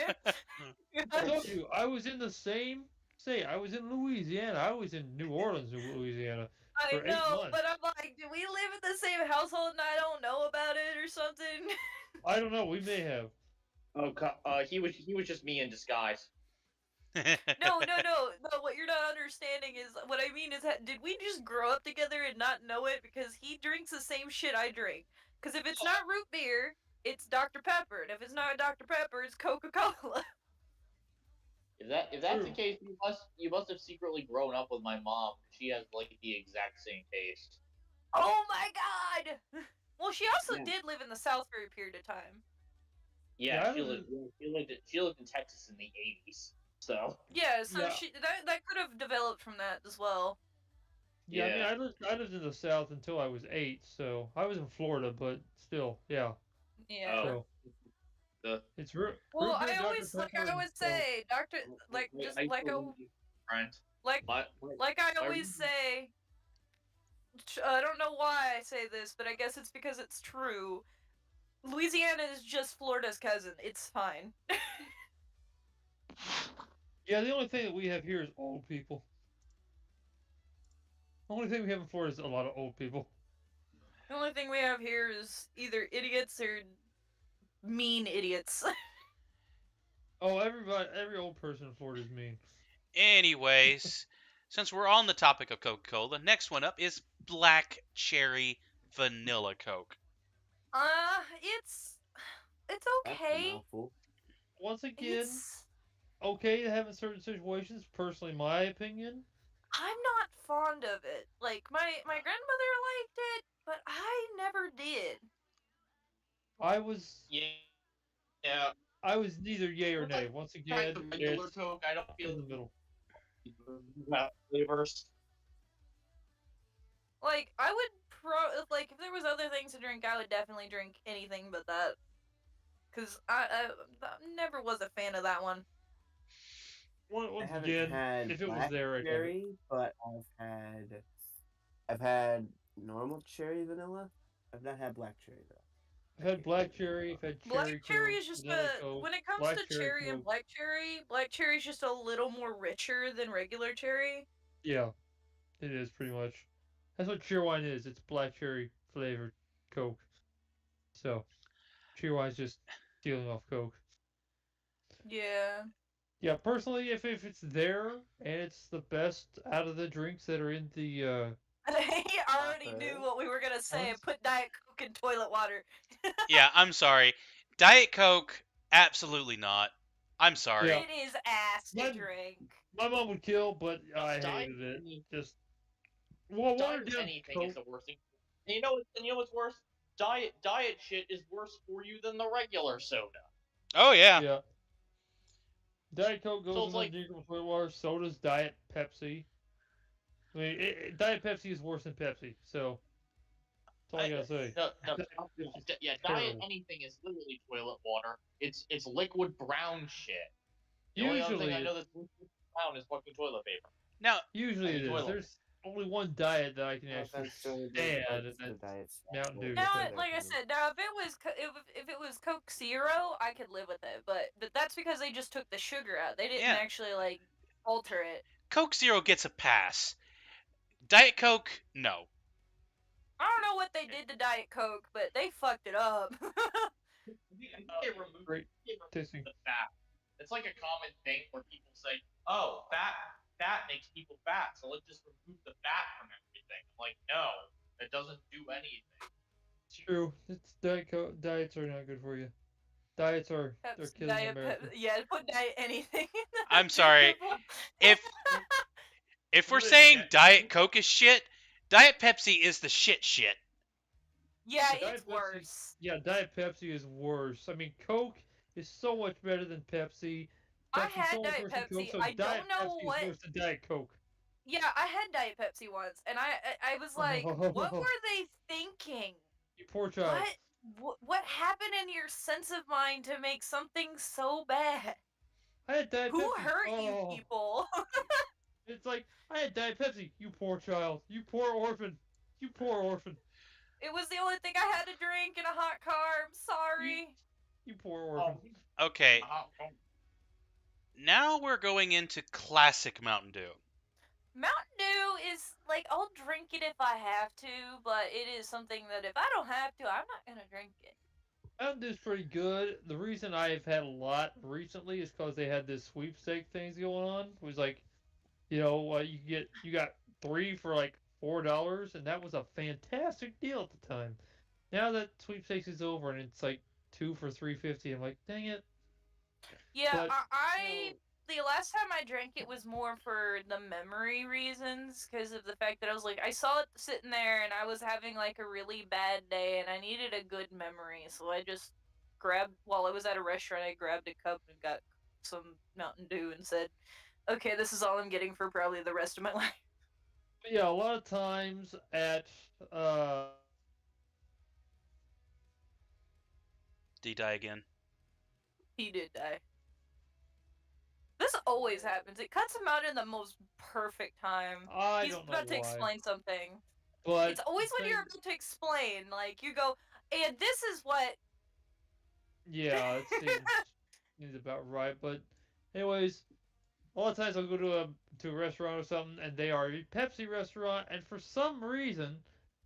I told you I was in the same state. I was in Louisiana. I was in New Orleans, Louisiana. I For 8 know, months. but I'm like, do we live in the same household and I don't know about it or something? I don't know. We may have. Oh, he was just me in disguise. No. What you're not understanding is what I mean is that did we just grow up together and not know it? Because he drinks the same shit I drink. Because if it's not root beer, it's Dr Pepper, and if it's not Dr Pepper, it's Coca Cola. If that's the True. case, you must have secretly grown up with my mom. She has like the exact same taste. Oh my god! Well, she also Yeah. did live in the South for a period of time. Yeah, Yeah, she lived in Texas in the 80s. So Yeah, so Yeah. that could have developed from that as well. Yeah, Yeah. I mean, I lived in the South until I was 8, so I was in Florida, but still, yeah. Yeah. Oh. So the it's root Well, beer, I Dr. always like Pepper, I and would Coke. say, Doctor, like Wait, just I like told a you, friend. like My, like I my always room- say. I don't know why I say this, but I guess it's because it's true. Louisiana is just Florida's cousin. It's fine. Yeah, the only thing that we have here is old people. The only thing we have in Florida is a lot of old people. The only thing we have here is either idiots or mean idiots. Oh, every old person in Florida is mean. Anyways, since we're on the topic of Coca-Cola, next one up is Black Cherry Vanilla Coke. It's That's a okay. mouthful. Once again, It's okay to have in certain situations. Personally, my opinion. I'm not fond of it. Like my grandmother liked it, but I never did. I was Yeah. neither yay or nay. Once Like again, the regular it's Coke, I don't feel in the middle. flavors. Like I would like if there was other things to drink, I would definitely drink anything but that. Cause I never was a fan of that one. I Once haven't again, had if it was there, I'd have it. blackberry, but I've had normal cherry vanilla. I've not had black cherry though. I've had black cherry, I've had cherry Black cherry Coke, is just vanilla Coke, when it comes black to cherry cherry and Coke. black cherry is just a little more richer than regular cherry. Yeah, it is pretty much. That's what Cheerwine is. It's black cherry flavored Coke. So, Cheerwine's just stealing off Coke. Yeah. Yeah, personally, if it's there and it's the best out of the drinks that are in the He already knew what we were gonna say and put Diet Coke in toilet water. Yeah, I'm sorry. Diet Coke, absolutely not. I'm sorry. Yeah. It is ass to Mine- drink. my mom would kill, but I Diet- hated it. Just well, watered Diet down anything is Coke. the worst thing. And you know what's worse? Diet shit is worse for you than the regular soda. Oh yeah. Yeah. Diet Coke goes So in it's the like- drinkable toilet water. So does Diet Pepsi. I mean, Diet Pepsi is worse than Pepsi. So that's all I gotta say. No, It's yeah, diet terrible. anything is literally toilet water. It's liquid brown shit. The only other thing Usually, I know that's liquid brown is fucking toilet paper. Now, usually I it mean, is. toilet. There's only one diet that I can No actually offense to those stand, folks, and the that's diet stuff, Mountain but Dew. Now, That's like I said, now if it was Coke Zero, I could live with it. But that's because they just took the sugar out. They didn't Yeah. actually like alter it. Coke Zero gets a pass. Diet Coke, no. I don't know what they did to Diet Coke, but they fucked it up. I think they removed great tasting. the fat. It's like a common thing where people say, "Oh, fat makes people fat, so let's just remove the fat from everything." I'm like, no, that doesn't do anything. It's true. It's diets are not good for you. Diets are they're Pepsi, killing Diet America. yeah, put Diet anything. I'm sorry. If we're saying Diet Coke is shit, Diet Pepsi is the shit. yeah, Diet it's Pepsi- worse. Yeah, Diet Pepsi is worse. I mean, Coke is so much better than Pepsi. I Pepsi's had so much Diet worse than Coke, Pepsi. so I Diet don't know Pepsi what. is worse than Diet Coke. Yeah, I had Diet Pepsi once, and I was like, what were they thinking? You poor child. What happened in your sense of mind to make something so bad? I had Diet Who Pepsi. hurt you Oh, people? It's like I had Diet Pepsi. You poor child. You poor orphan. You poor orphan. It was the only thing I had to drink in a hot car. I'm sorry. You poor orphan. Okay, now we're going into classic Mountain Dew. Mountain Dew is like I'll drink it if I have to, but it is something that if I don't have to, I'm not gonna drink it. Mountain Dew's pretty good. The reason I've had a lot recently is because they had this sweepstake things going on. It was like, you got 3 for like $4, and that was a fantastic deal at the time. Now that sweepstakes is over and it's like 2 for $3.50, I'm like, dang it. Yeah, But- the last time I drank it was more for the memory reasons, because of the fact that I was like, I saw it sitting there and I was having like a really bad day and I needed a good memory, so I just while I was at a restaurant, I grabbed a cup and got some Mountain Dew and said, okay, this is all I'm getting for probably the rest of my life. But yeah, a lot of times at Did he die again? He did die. This always happens. It cuts him out in the most perfect time. I He's don't know about to why, explain something. but It's always when you're about to explain, like you go, and this is what. yeah, it seems about right. But anyways, a lot of times I'll go to a restaurant or something, and they are a Pepsi restaurant, and for some reason,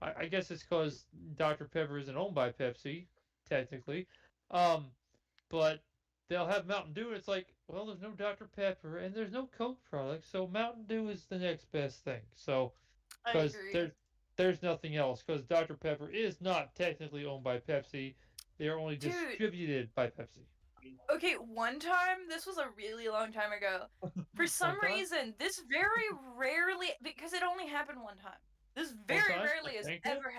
I guess it's because Dr. Pepper isn't owned by Pepsi, technically, but they'll have Mountain Dew, and it's like, well, there's no Dr. Pepper, and there's no Coke product, so Mountain Dew is the next best thing. So, I because agree. there's nothing else, because Dr. Pepper is not technically owned by Pepsi. They are only Dude. distributed by Pepsi. Okay, one time, this was a really long time ago. For some time? reason, this very rarely, because it only happened one time. This very time? rarely has Thank you. ever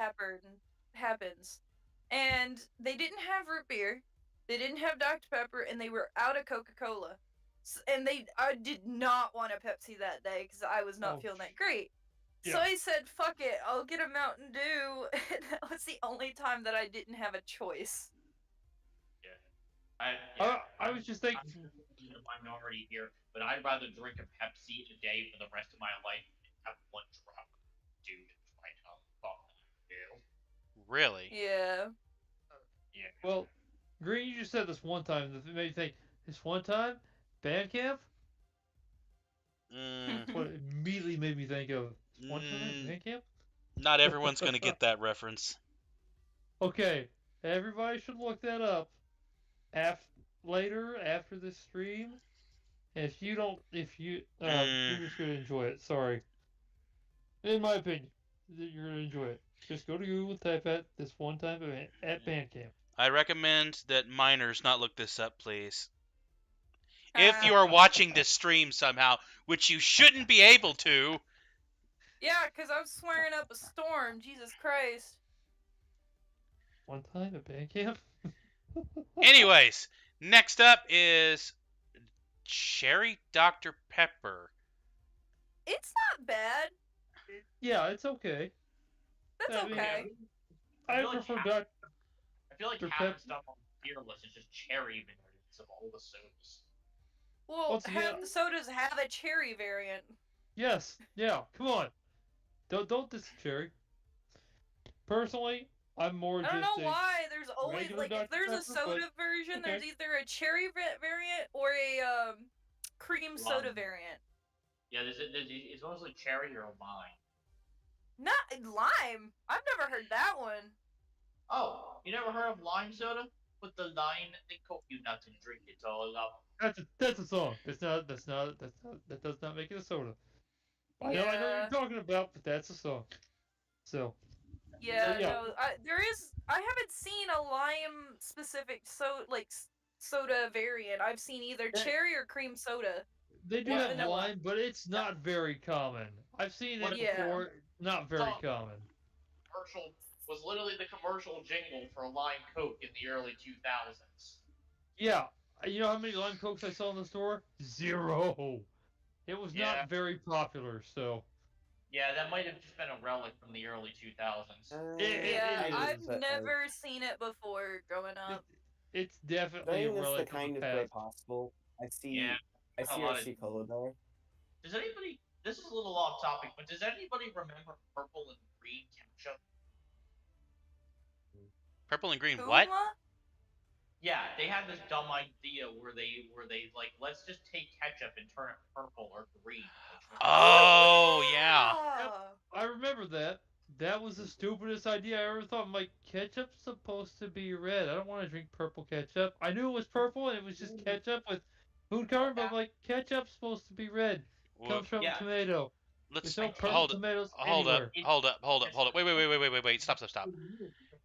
happens. And they didn't have root beer, they didn't have Dr. Pepper, and they were out of Coca-Cola. And I did not want a Pepsi that day because I was not Oh, feeling that great. So yeah. I said, "Fuck it, I'll get a Mountain Dew." And that was the only time that I didn't have a choice. I was just thinking. I'm in the minority here, but I'd rather drink a Pepsi a day for the rest of my life than have one drop. Dude, right now, fuck you. Really? Yeah. Yeah. Well, Green, you just said this one time that made me think. This one time, band camp. Mm, That's what it immediately made me think of. This one time, mm, band camp. not everyone's gonna get that reference. Okay, everybody should look that up. Later after this stream. If you don't, you're just gonna enjoy it. Sorry. In my opinion, you're gonna enjoy it. Just go to Google and type at this one time at Bandcamp. I recommend that minors not look this up, please. If you are watching this stream somehow, which you shouldn't be able to. Yeah, because I'm swearing up a storm. Jesus Christ. One time at Bandcamp. Anyways, next up is Cherry Dr. Pepper. It's not bad. Yeah, it's okay. That's I mean, okay. I feel like prefer half- Dr. I feel like Dr. half the Pep- stuff on the tier list is just cherry variants of all the sodas. Well, Once half again- the sodas have a cherry variant. Yes. Yeah. Come on. Don't diss Cherry. Personally, I'm more I just don't know a why. There's always regular like Dr. if there's a Pepper, but soda version, okay. there's either a cherry variant or a cream soda Lime. variant. Yeah, it's mostly cherry or lime. Not lime. I've never heard that one. Oh, you never heard of lime soda? Put the lime in the coconut and drink it all up. That's a song. That does not make it a soda. I know what Yeah. you're talking about, but that's a song. So Yeah, yeah. no, I haven't seen a lime specific soda variant. I've seen either Yeah. cherry or cream soda. they do Or have vanilla. lime, but it's not very common. I've seen it Yeah. before. Not very Oh. common. Commercial was literally the commercial jingle for Lime Coke in the early 2000s. Yeah. You know how many lime cokes I saw in the store? 0. It was Yeah. not very popular. So Yeah, that might have just been a relic from the early 2000s. Yeah, it I've is, but, never seen it before growing up. it's definitely a Saying this the relic kind of of the way past. possible. I see. Yeah, I a see lot of- RC Cola there. Does anybody? This is a little off topic, but does anybody remember purple and green ketchup? Purple and green, what? Puma? Yeah, they had this dumb idea where they like, let's just take ketchup and turn it purple or green. Oh, yeah. I remember that. That was the stupidest idea I ever thought. I'm like, ketchup's supposed to be red. I don't want to drink purple ketchup. I knew it was purple and it was just ketchup with food coloring, but I'm like, ketchup's supposed to be red. Well, Comes from Yeah. tomato. let's There's no purple hold tomatoes hold up, anywhere. hold up. Wait. Stop.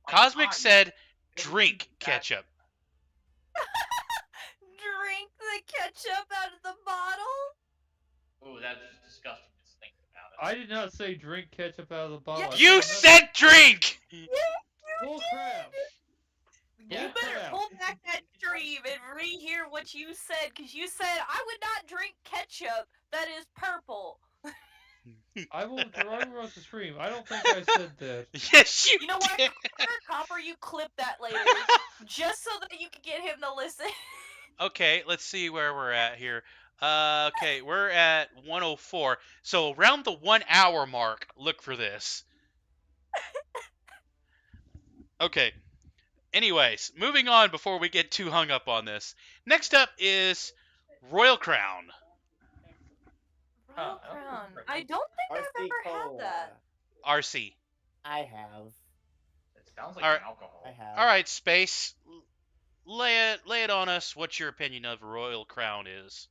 Cosmic said drink ketchup. Drink the ketchup out of the bottle? Ooh, that's just disgusting to think about it. I did not say drink ketchup out of the bottle. I You said said drink! bull crap. Yeah. You better crap. pull back that stream and rehear what you said, because you said, I would not drink ketchup that is purple. I will rewatch the stream. I don't think I said that. Yes, you You know what, did. Copper, you clip that later, just so that you can get him to listen. Okay, let's see where we're at here. Okay, we're at 104. So around the 1 hour mark, look for this. Okay. Anyways, moving on before we get too hung up on this. Next up is Royal Crown. Royal Oh, Crown. okay. I don't think RC I've ever had Cola. that. RC. I have. It sounds like Alright. alcohol. I have. All right, Space. Lay it on us. What your opinion of Royal Crown is?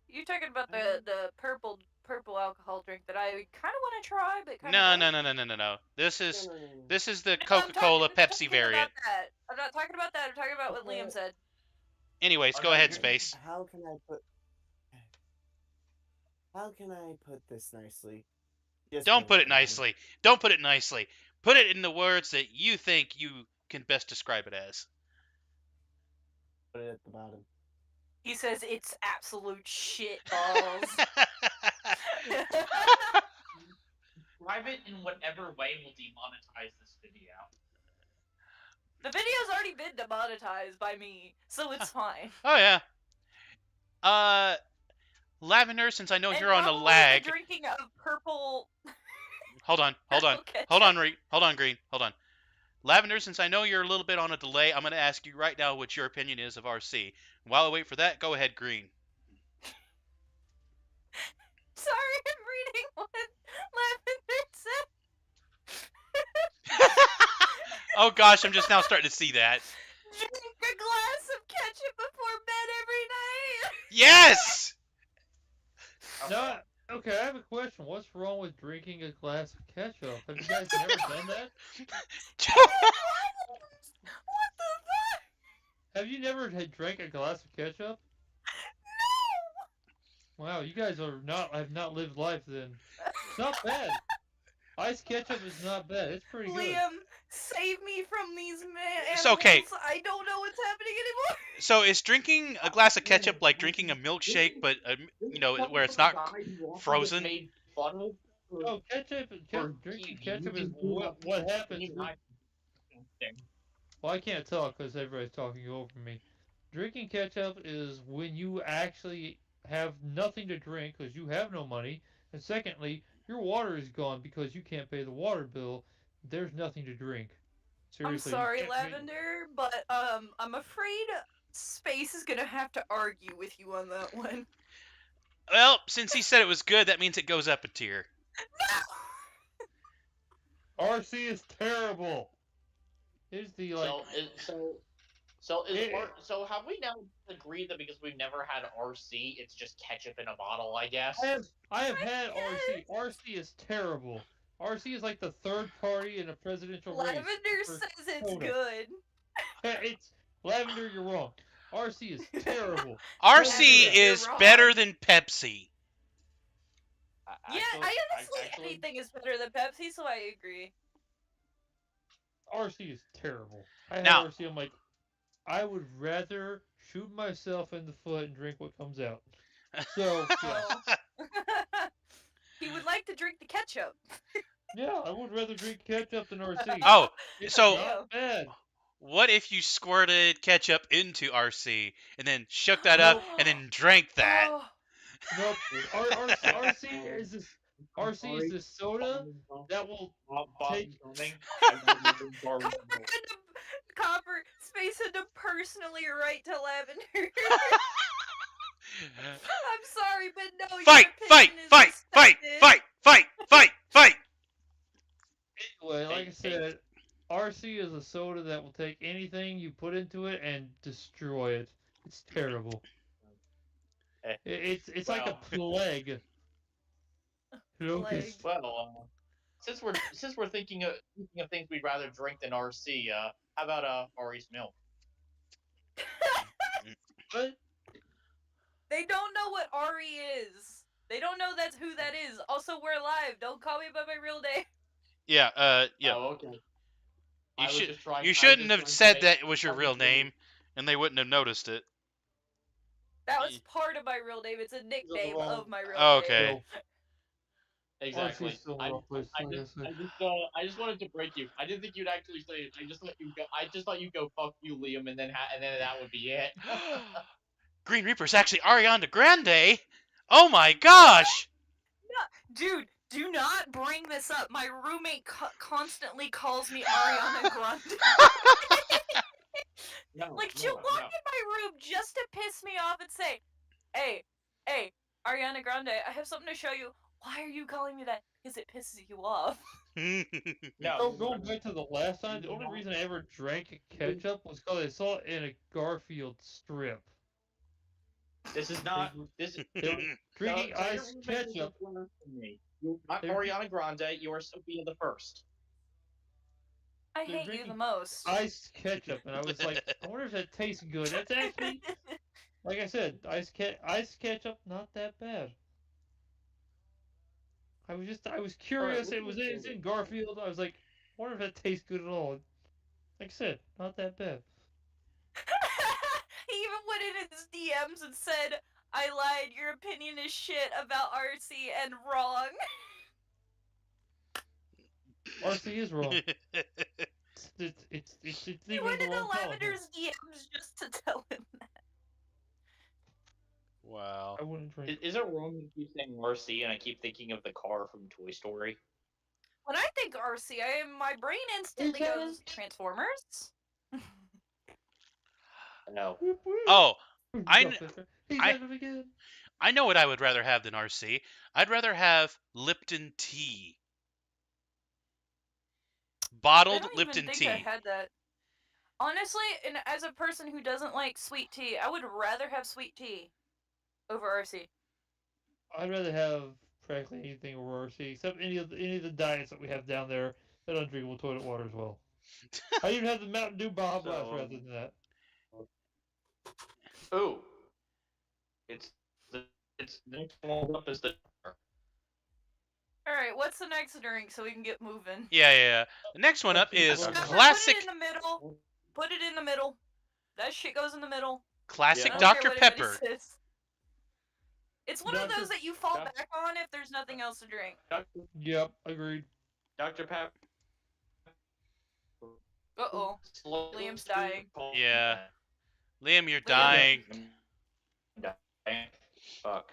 You're talking about the purple purple alcohol drink that I kind of want to try, but kind No, of no, no, no, no, no, no. This No, is no, no, no. this is the I'm Coca-Cola talking Pepsi variant. About that. I'm not talking about that. I'm talking about what Okay. Liam said. Anyways, Oh, go no, ahead, you're- Space. How can I put this nicely? Just Don't put it at the bottom. nicely. Don't put it nicely. Put it in the words that you think you can best describe it as. Put it at the bottom. He says it's absolute shit balls. Describe it in whatever way will demonetize this video. The video's already been demonetized by me, so it's fine. Oh yeah. Lavender, since I know And you're on a probably lag. The drinking of purple. Hold on. Okay. Hold on, Green. Hold on. Lavender, since I know you're a little bit on a delay, I'm going to ask you right now what your opinion is of RC. While I wait for that, go ahead, Green. Sorry, I'm reading what Lavender said. Oh gosh, I'm just now starting to see that. Drink a glass of ketchup before bed every night. Yes! No, okay, I have a question. What's wrong with drinking a glass of ketchup? Have you guys never done that? What the fuck? Have you never drank a glass of ketchup? No. Wow, you guys have not lived life then. It's not bad. Ice ketchup is not bad. It's pretty good. Liam, save me from these animals. It's okay. I don't know what's happening anymore. So is drinking a glass of ketchup like drinking a milkshake, but where it's not frozen? Made fun of for- No, drinking ketchup is what happens. Well, I can't tell because everybody's talking over me. Drinking ketchup is when you actually have nothing to drink because you have no money, and secondly, your water is gone because you can't pay the water bill. There's nothing to drink. Seriously. I'm sorry, you can't drink- Lavender, but I'm afraid Space is gonna have to argue with you on that one. Well, since he said it was good, that means it goes up a tier. RC is terrible. Here's the like. So have we now agreed that because we've never had RC, it's just ketchup in a bottle? I guess. I have had RC. RC is terrible. RC is like the third party in a presidential race. Lavender for says it's soda. good. It's Lavender. You're wrong. RC is terrible. RC You're is wrong. better than Pepsi. Yeah, I honestly anything is better than Pepsi, so I agree. RC is terrible. I had Now- RC. I'm like, I would rather shoot myself in the foot and drink what comes out. So yeah, Oh. He would like to drink the ketchup. yeah, I would rather drink ketchup than RC. Oh, It's so- not bad. What if you squirted ketchup into RC and then shook that up and then drank that? Oh, Nope. RC is this. RC is this soda that will take. Copper Space had to personally write to Lavender. I'm sorry, but no. your Fight! Fight! opinion is Fight! Fight! respected. Fight! Fight! Fight! Fight! Anyway, like I said, RC is a soda that will take anything you put into it and destroy it. It's terrible. It's like a plague. Locust. Well, since we're thinking of things we'd rather drink than RC, how about Maurice Milk? But They don't know what Ari is. They don't know that's who that is. Also, we're live. Don't call me by my real name. Yeah, yeah. Oh, okay. You I was should. just trying- I You was shouldn't just have trying to said make that it was your fun real of you. name, and they wouldn't have noticed it. That was part of my real name. It's a nickname wrong- of my real Oh, name. okay. Exactly. RC's still I, wrong place, I, like I just, said. I just wanted to break you. I didn't think you'd actually say it. I just thought you'd go fuck you, Liam, and then that would be it. Green Reaper's actually Ariana Grande. Oh my gosh! Dude, do not bring this up. My roommate constantly calls me Ariana Grande. No, Like, she'll walk in my room just to piss me off and say, hey, Ariana Grande, I have something to show you. Why are you calling me that? Because it pisses you off. No. Going back to the last time, the only reason I ever drank ketchup was because I saw it in a Garfield strip. This is not. This is. They were drinking so ice you're making ketchup. this worse than me. You're not They're- Ariana Grande. You are Sophia the First. I They're hate you the drinking most. Ice ketchup, and I was like, I wonder if that tastes good. That's actually, like I said, ice ketchup, not that bad. I was curious. what It was do you it's think? in Garfield. I was like, I wonder if that tastes good at all. Like I said, not that bad. He even went in his DMs and said, "I lied. Your opinion is shit about RC and wrong." RC is wrong. It's He even went the into wrong column. Lavender's DMs just to tell him that. Wow. I wouldn't drink. Is it wrong to keep saying RC and I keep thinking of the car from Toy Story? When I think RC, my brain instantly that goes Transformers. No. Whoop, whoop. Oh, I Go, kn- Fisher. He's I- at it again. I know what I would rather have than RC. I'd rather have Lipton tea. I Bottled don't Lipton even think tea. I had that. Honestly, and as a person who doesn't like sweet tea, I would rather have sweet tea over RC. I'd rather have practically anything over RC except any of the diets that we have down there that undrinkable toilet water as well. I even have the Mountain Dew Baja Blast So, rather than that. Ooh. It's next one up is the. Alright, what's the next drink so we can get moving? Yeah. The next one up is Pepsi. Pepper, classic Put it in the middle. Put it in the middle. That shit goes in the middle. classic Yeah. I don't care Dr. what anybody Pepper. says. It's one of Dr. those that you fall Doc- back on if there's nothing else to drink. Yep, agreed. Dr. Pep. Uh-oh. Liam's dying. Yeah. Liam, you're Liam. dying. Dying. Fuck.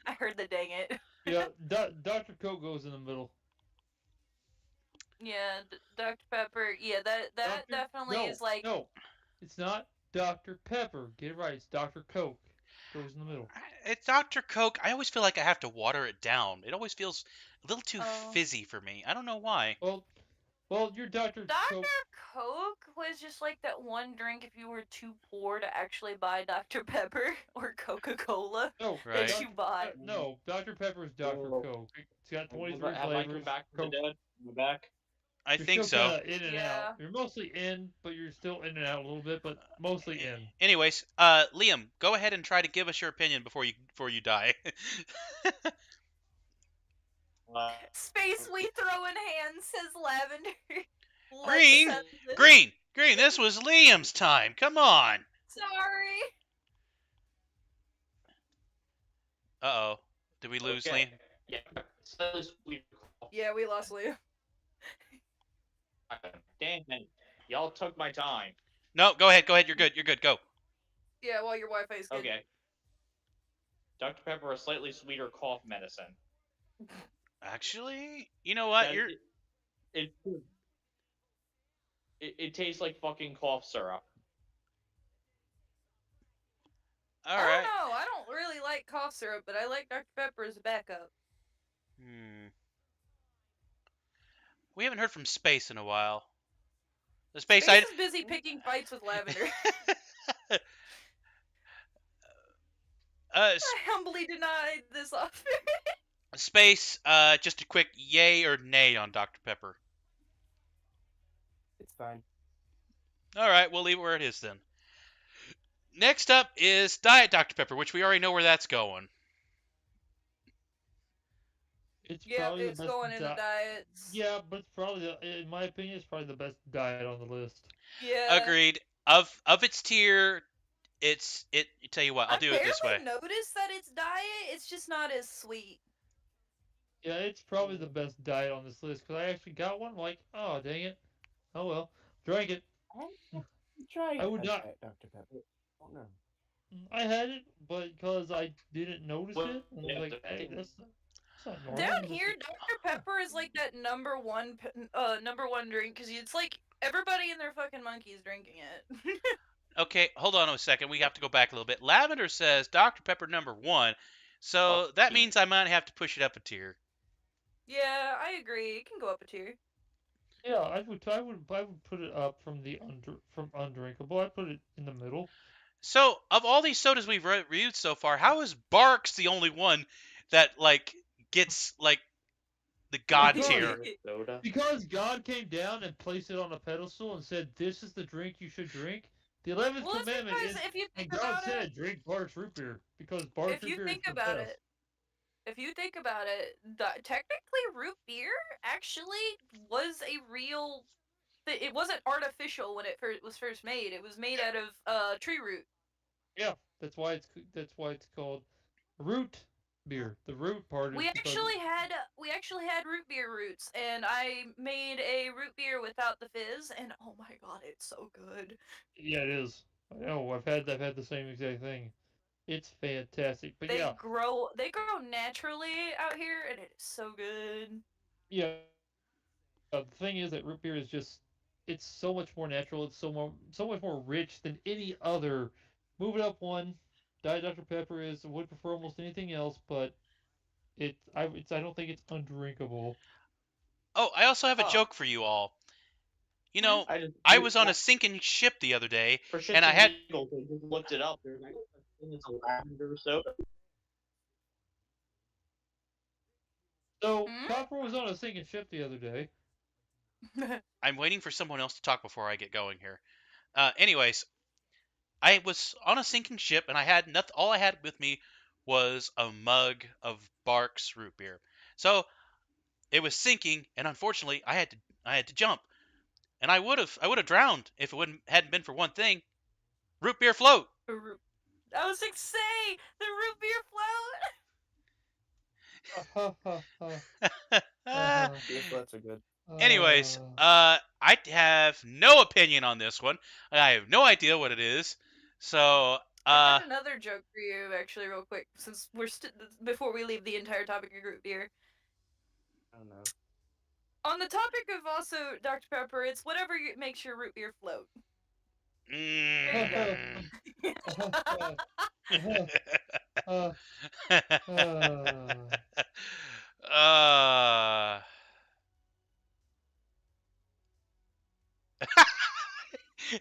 I heard the dang it. Yeah, Dr. Coke goes in the middle. Yeah, Dr. Pepper. Yeah, that Dr. definitely no, is like. No, it's not Dr. Pepper. Get it right. It's Dr. Coke. Goes in the middle. It's Dr. Coke. I always feel like I have to water it down. It always feels a little too Oh. fizzy for me. I don't know why. Well, your Dr. Dr. Coke. Coke was just like that one drink if you were too poor to actually buy Dr. Pepper or Coca-Cola No, Right. that you buy. No, Dr. Pepper is Dr. Oh. Coke. It's got 23 Have I come flavors. back from Coke. the dead? Am I back? I You're think still so. kinda in and Yeah. out. You're mostly in, but you're still in and out a little bit, but mostly in. Anyways, Liam, go ahead and try to give us your opinion before you die. Space we throw in hands, says Lavender. Let's Green? send this- Green, this was Liam's time. Come on. Sorry. Uh-oh. Did we lose Okay. Liam? Yeah. So we. Yeah, we lost Liam. Damn it. Y'all took my time. No, go ahead. You're good. Go. Yeah, well, your Wi-Fi is good. Okay. Dr. Pepper, a slightly sweeter cough medicine. Actually, you know what? That- You're it tastes like fucking cough syrup. all I don't right. know. I don't really like cough syrup, but I like Dr. Pepper as a backup. We haven't heard from Space in a while. The Space Space is busy picking fights with Lavender. I humbly denied this offer. Space, just a quick yay or nay on Dr. Pepper. It's fine. All right, we'll leave it where it is then. Next up is Diet Dr. Pepper, which we already know where that's going. It's Yeah, probably it's the best going in the diets. Yeah, but it's probably, in my opinion, it's probably the best diet on the list. Yeah. Agreed. Of its tier, tell you what, I'll do it this way. I barely noticed that it's diet. It's just not as sweet. Yeah, it's probably the best diet on this list because I actually got one. I'm like, oh dang it, oh well, drank it. Try. I would not- Dr. Pepper. Oh no. I had it, but because I didn't notice Well, it, I was yeah, like, the- hey, that's not normal. Down This here, is- Dr. Pepper is like that number one drink because it's like everybody and their fucking monkeys drinking it. Okay, hold on a second. We have to go back a little bit. Lavender says Dr. Pepper #1, so that means I might have to push it up a tier. Yeah, I agree. It can go up a tier. Yeah, I would put it up from undrinkable. I'd put it in the middle. So, of all these sodas we've reviewed so far, how is Barks the only one that like gets like the god Because- tier? Soda. Because God came down and placed it on a pedestal and said, "This is the drink you should drink." The 11th Well, it's commandment because is, if you and think God about it, said, "Drink Bart's root beer," because Bart's if root you beer think is the about best. it, if you think about it, technically root beer actually was a real. It wasn't artificial when it was first made. It was made out of tree root. Yeah, that's why it's called root beer. The root part is We because actually had root beer roots, and I made a root beer without the fizz, and oh my god, it's so good. yeah, it is. I know. I've had the same exact thing. It's fantastic. But They yeah, grow naturally out here, and it is so good. yeah. The thing is that root beer is just it's so much more natural. It's so much more rich than any other. Move it up one. Diet Dr Pepper is would prefer almost anything else, but I don't think it's undrinkable. Oh, I also have a Huh. joke for you all. You know, I just I was on a sinking ship the other day, for shits and I had giggles, I just looked it up. There's actually a thing that's a lavender soda. So Hmm? Copper was on a sinking ship the other day. I'm waiting for someone else to talk before I get going here. Anyways, I was on a sinking ship, and I had nothing. All I had with me was a mug of Barks root beer. So it was sinking, and unfortunately, I had to jump, and I would have drowned if it hadn't been for one thing: root beer float. I was like, say the root beer float. Ha ha ha. Beer floats are good. Anyways, I have no opinion on this one. I have no idea what it is. So, I got another joke for you, actually, real quick, since we're before we leave the entire topic of root beer. I don't know. On the topic of also Dr Pepper, it's whatever makes your root beer float. mm. uh,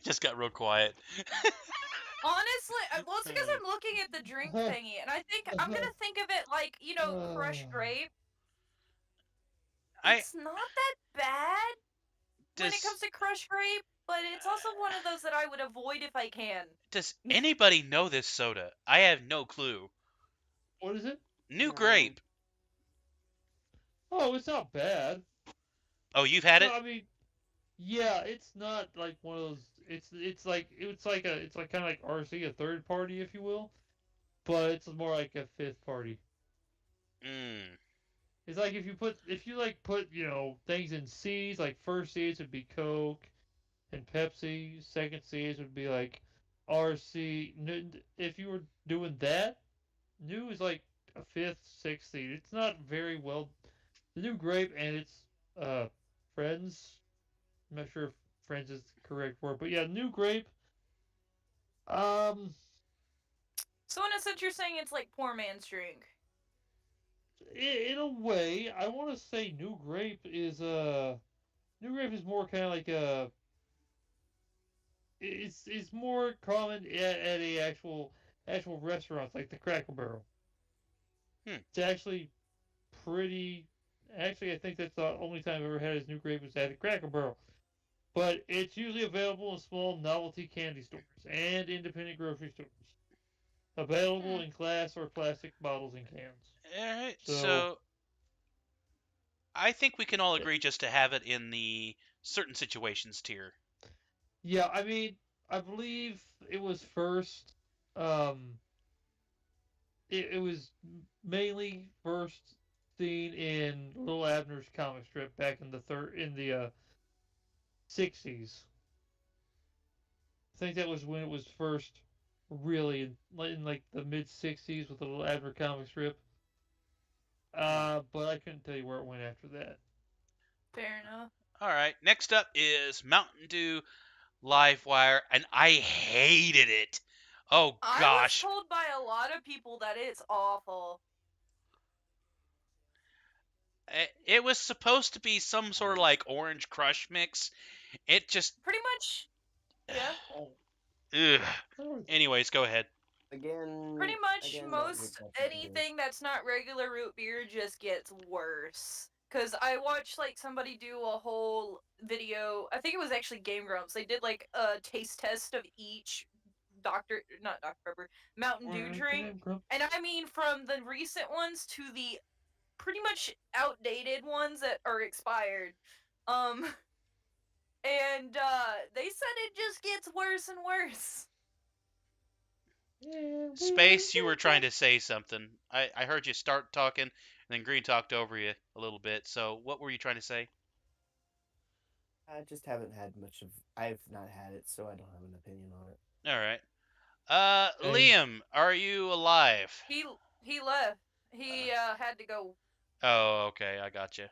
just got real quiet. Honestly, well, it's because I'm looking at the drink thingy, and I think I'm gonna think of it like, crushed grape. I It's not that bad when it does comes to crushed grape, but it's also one of those that I would avoid if I can. does anybody know this soda? I have no clue. What is it? New No. grape. Oh, it's not bad. Oh, you've had it? No, I mean, yeah, it's not like one of those. It's like kind of like RC, a third party, if you will, but it's more like a fifth party. Mm. It's like if you put things in C's, like first C's would be Coke and Pepsi, second C's would be like RC. If you were doing that, new is like a fifth, sixth seed. It's not very well. The new grape and its friends. I'm not sure if friends is the correct word, but yeah, new grape. Um, So in a sense, you're saying it's like poor man's drink. in a way, I want to say new grape is more kind of like a. It's more common at a actual restaurants like the Cracker Barrel. It's actually pretty. Actually, I think that's the only time I've ever had his new grape was at a Cracker Barrel. But it's usually available in small novelty candy stores and independent grocery stores. Available in glass or plastic bottles and cans. Alright, So- so I think we can all agree just to have it in the certain situations tier. Yeah, I mean, I believe it was first. It was mainly first seen in Little Abner's comic strip back in the 60s. I think that was when it was first really in like the mid 60s with the Little Abner comic strip. But I couldn't tell you where it went after that. Fair enough. Alright, next up is Mountain Dew Livewire, and I hated it. Oh I was gosh. told by a lot of people that it's awful. It was supposed to be some sort of like orange crush mix. It just Pretty much. Yeah. Ugh. Oh, Anyways, go ahead. Again. Pretty much again, Mountain Dew most Pepsi Mountain Dew. anything that's not regular root beer just gets worse. Cause I watched like somebody do a whole video. I think it was actually Game Grumps. They did like a taste test of each not Dr. Pepper, Mountain Dew drink. And I mean from the recent ones to the pretty much outdated ones that are expired. Um and they said it just gets worse and worse. Space, you were trying to say something. I heard you start talking, and then Green talked over you a little bit. So what were you trying to say? I just haven't had much of. I've not had it, so I don't have an opinion on it. All right. Hey. Liam, are you alive? He left. He had to go. Oh, okay, I got you.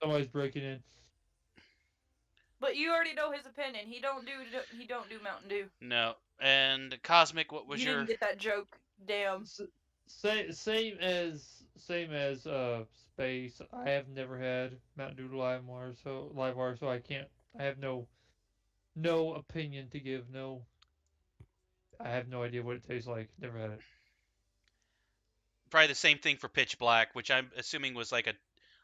Somebody's breaking in. But you already know his opinion. He don't do Mountain Dew. No. And Cosmic, what was You your? didn't get that joke. Damn. Same as Space. I have never had Mountain Dew Livewire, so I can't. I have no opinion to give. No, I have no idea what it tastes like. Never had it. Probably the same thing for Pitch Black, which I'm assuming was like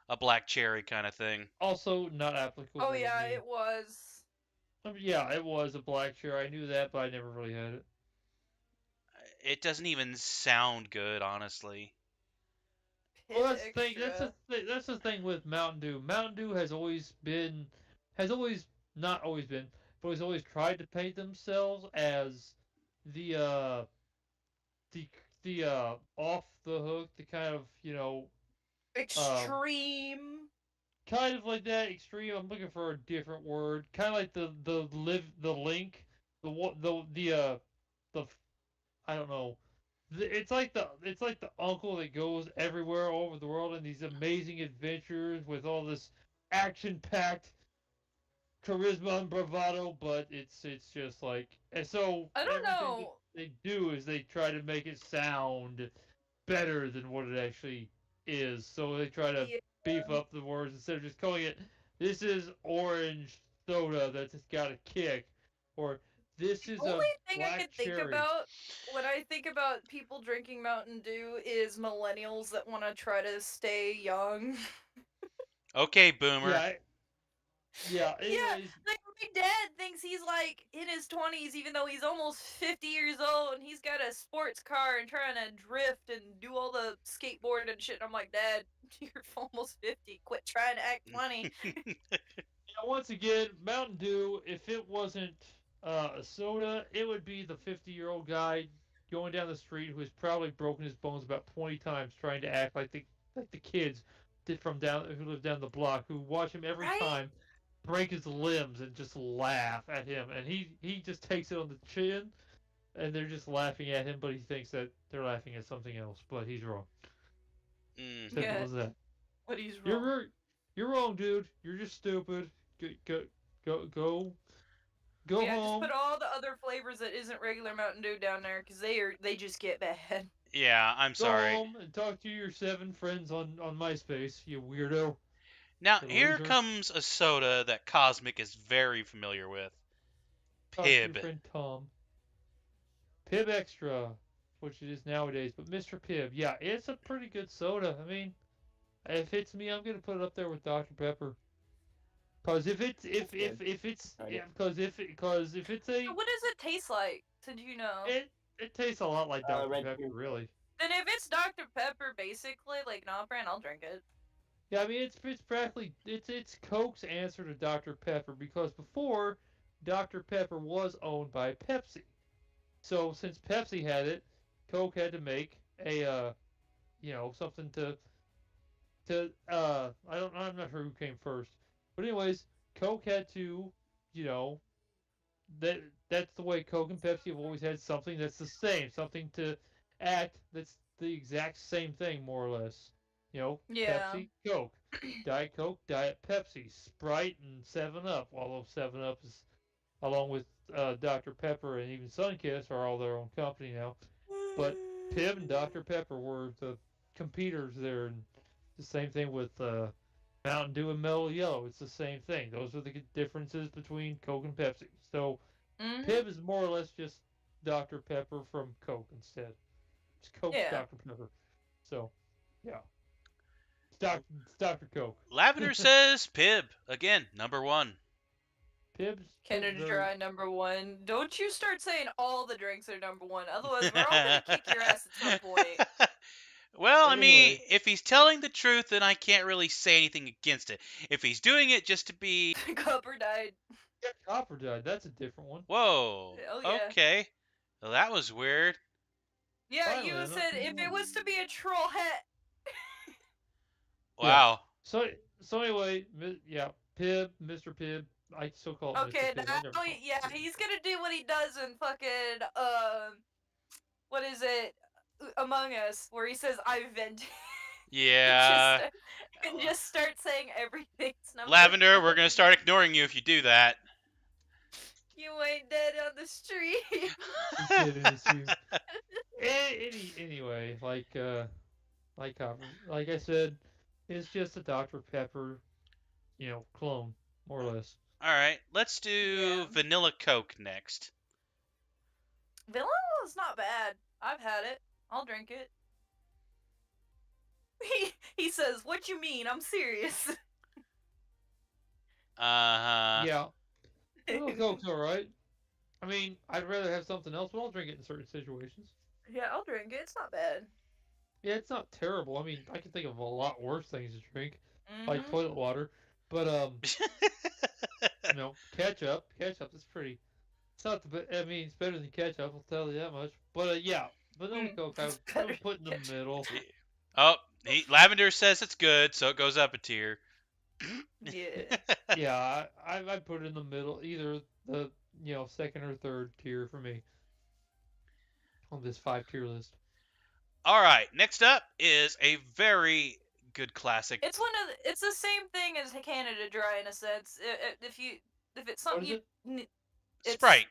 a black cherry kind of thing. Also, not applicable. Oh yeah, to me. it was. Yeah, it was a black cherry. I knew that, but I never really had it. It doesn't even sound good, honestly. Well, that's the Pit thing. Extra. That's the thing with Mountain Dew. Mountain Dew has always not always been, but has always tried to paint themselves as the off the hook, the kind of Extreme. kind of like that extreme. I'm looking for a different word. Kind of like the link, the I don't know. It's like the uncle that goes everywhere all over the world in these amazing adventures with all this action-packed charisma and bravado, but it's just like, and so I don't everything know. that they do is they try to make it sound better than what it actually is. So they try to Yeah. beef up the words instead of just calling it, "This is orange soda that's got a kick," or "This is The a only thing I black can think cherry." about when I think about people drinking Mountain Dew is millennials that want to try to stay young. Okay, Boomer. Yeah. Yeah. Yeah, Anyways, like my dad thinks he's like in his 20s, even though he's almost 50 years old, and he's got a sports car and trying to drift and do all the skateboard and shit. And I'm like, Dad, you're almost 50. Quit trying to act 20. once again, Mountain Dew, if it wasn't a soda, it would be the 50-year-old guy going down the street who has probably broken his bones about 20 times trying to act like the kids who live down the block who watch him every Right? time break his limbs and just laugh at him, and he just takes it on the chin, and they're just laughing at him, but he thinks that they're laughing at something else, but he's wrong. Mm. Simple Yeah. as that. But he's wrong. You're wrong, dude. You're just stupid. Go Yeah, just home. put all the other flavors that isn't regular Mountain Dew down there, because they just get bad. Yeah, I'm Go sorry. home and talk to your 7 friends on MySpace, you weirdo. Now, You here loser. comes a soda that Cosmic is very familiar with. Talk to your Pib. friend Tom. Pib Extra, which it is nowadays, but Mr. Pibb, yeah, it's a pretty good soda. I mean, if it's me, I'm gonna put it up there with Dr. Pepper. Cause if it's a So what does it taste like? Did you know? it tastes a lot like Dr. Red Pepper, Bull. really. Then if it's Dr. Pepper, basically like non brand, I'll drink it. Yeah, I mean it's practically it's Coke's answer to Dr. Pepper, because before Dr. Pepper was owned by Pepsi. So since Pepsi had it, Coke had to make a something I'm not sure who came first. But anyways, Coke had to, that's the way Coke and Pepsi have always had something that's the same, something to act that's the exact same thing, more or less. Yeah. Pepsi, Coke, Diet Coke, Diet Pepsi, Sprite, and 7-Up. Although 7-Up is, along with Dr. Pepper and even Sunkist, are all their own company now. But Pib and Dr. Pepper were the competitors there, and the same thing with Mountain Dew and Mellow Yellow. It's the same thing. Those are the differences between Coke and Pepsi. So Mhm. Pibb is more or less just Dr. Pepper from Coke instead. It's Coke's Yeah. Dr. Pepper. So, yeah. It's Dr. Coke. Lavender says Pib again, number 1. Pibb's Canada very... Dry #1. Don't you start saying all the drinks are #1. Otherwise, we're all gonna kick your ass at some point. Well, I mean, Anyway. if he's telling the truth, then I can't really say anything against it. If he's doing it just to be, Copper died. Yeah, Copper died. That's a different one. whoa, Oh, yeah. okay, well, that was weird. Yeah, Finally, you I'm not said the if it one. was to be a troll hat. Yeah. Wow. So anyway, yeah, Pibb, Mr. Pibb. I still call him Okay, Mr. Pibb. I never call him yeah, Pibb. he's gonna do what he does in fucking what is it, Among Us, where he says I vent. Yeah. and just start saying everything's number Lavender, one. we're gonna start ignoring you if you do that. You ain't dead on the street. He's kidding, it's you. Anyway, like Copper, like I said, it's just a Dr. Pepper, clone, more or less. All right, let's do Yeah. vanilla Coke next. Vanilla's not bad. I've had it. I'll drink it. He says, "What you mean? I'm serious." Yeah, Vanilla Coke's all right. I mean, I'd rather have something else, but I'll drink it in certain situations. Yeah, I'll drink it. It's not bad. Yeah, it's not terrible. I mean, I can think of a lot worse things to drink, like Mhm. toilet water. But ketchup. Ketchup is pretty. It's not the. I mean, it's better than ketchup. I'll tell you that much. But yeah, vanilla Coke, I It's would better put in than the middle. Oh, Lavender says it's good, so it goes up a tier. Yeah. Yeah, I put it in the middle, either the second or third tier for me on this 5-tier list. All right, next up is a very good classic. It's it's the same thing as Canada Dry in a sense. If it's What something is you it? it's Sprite.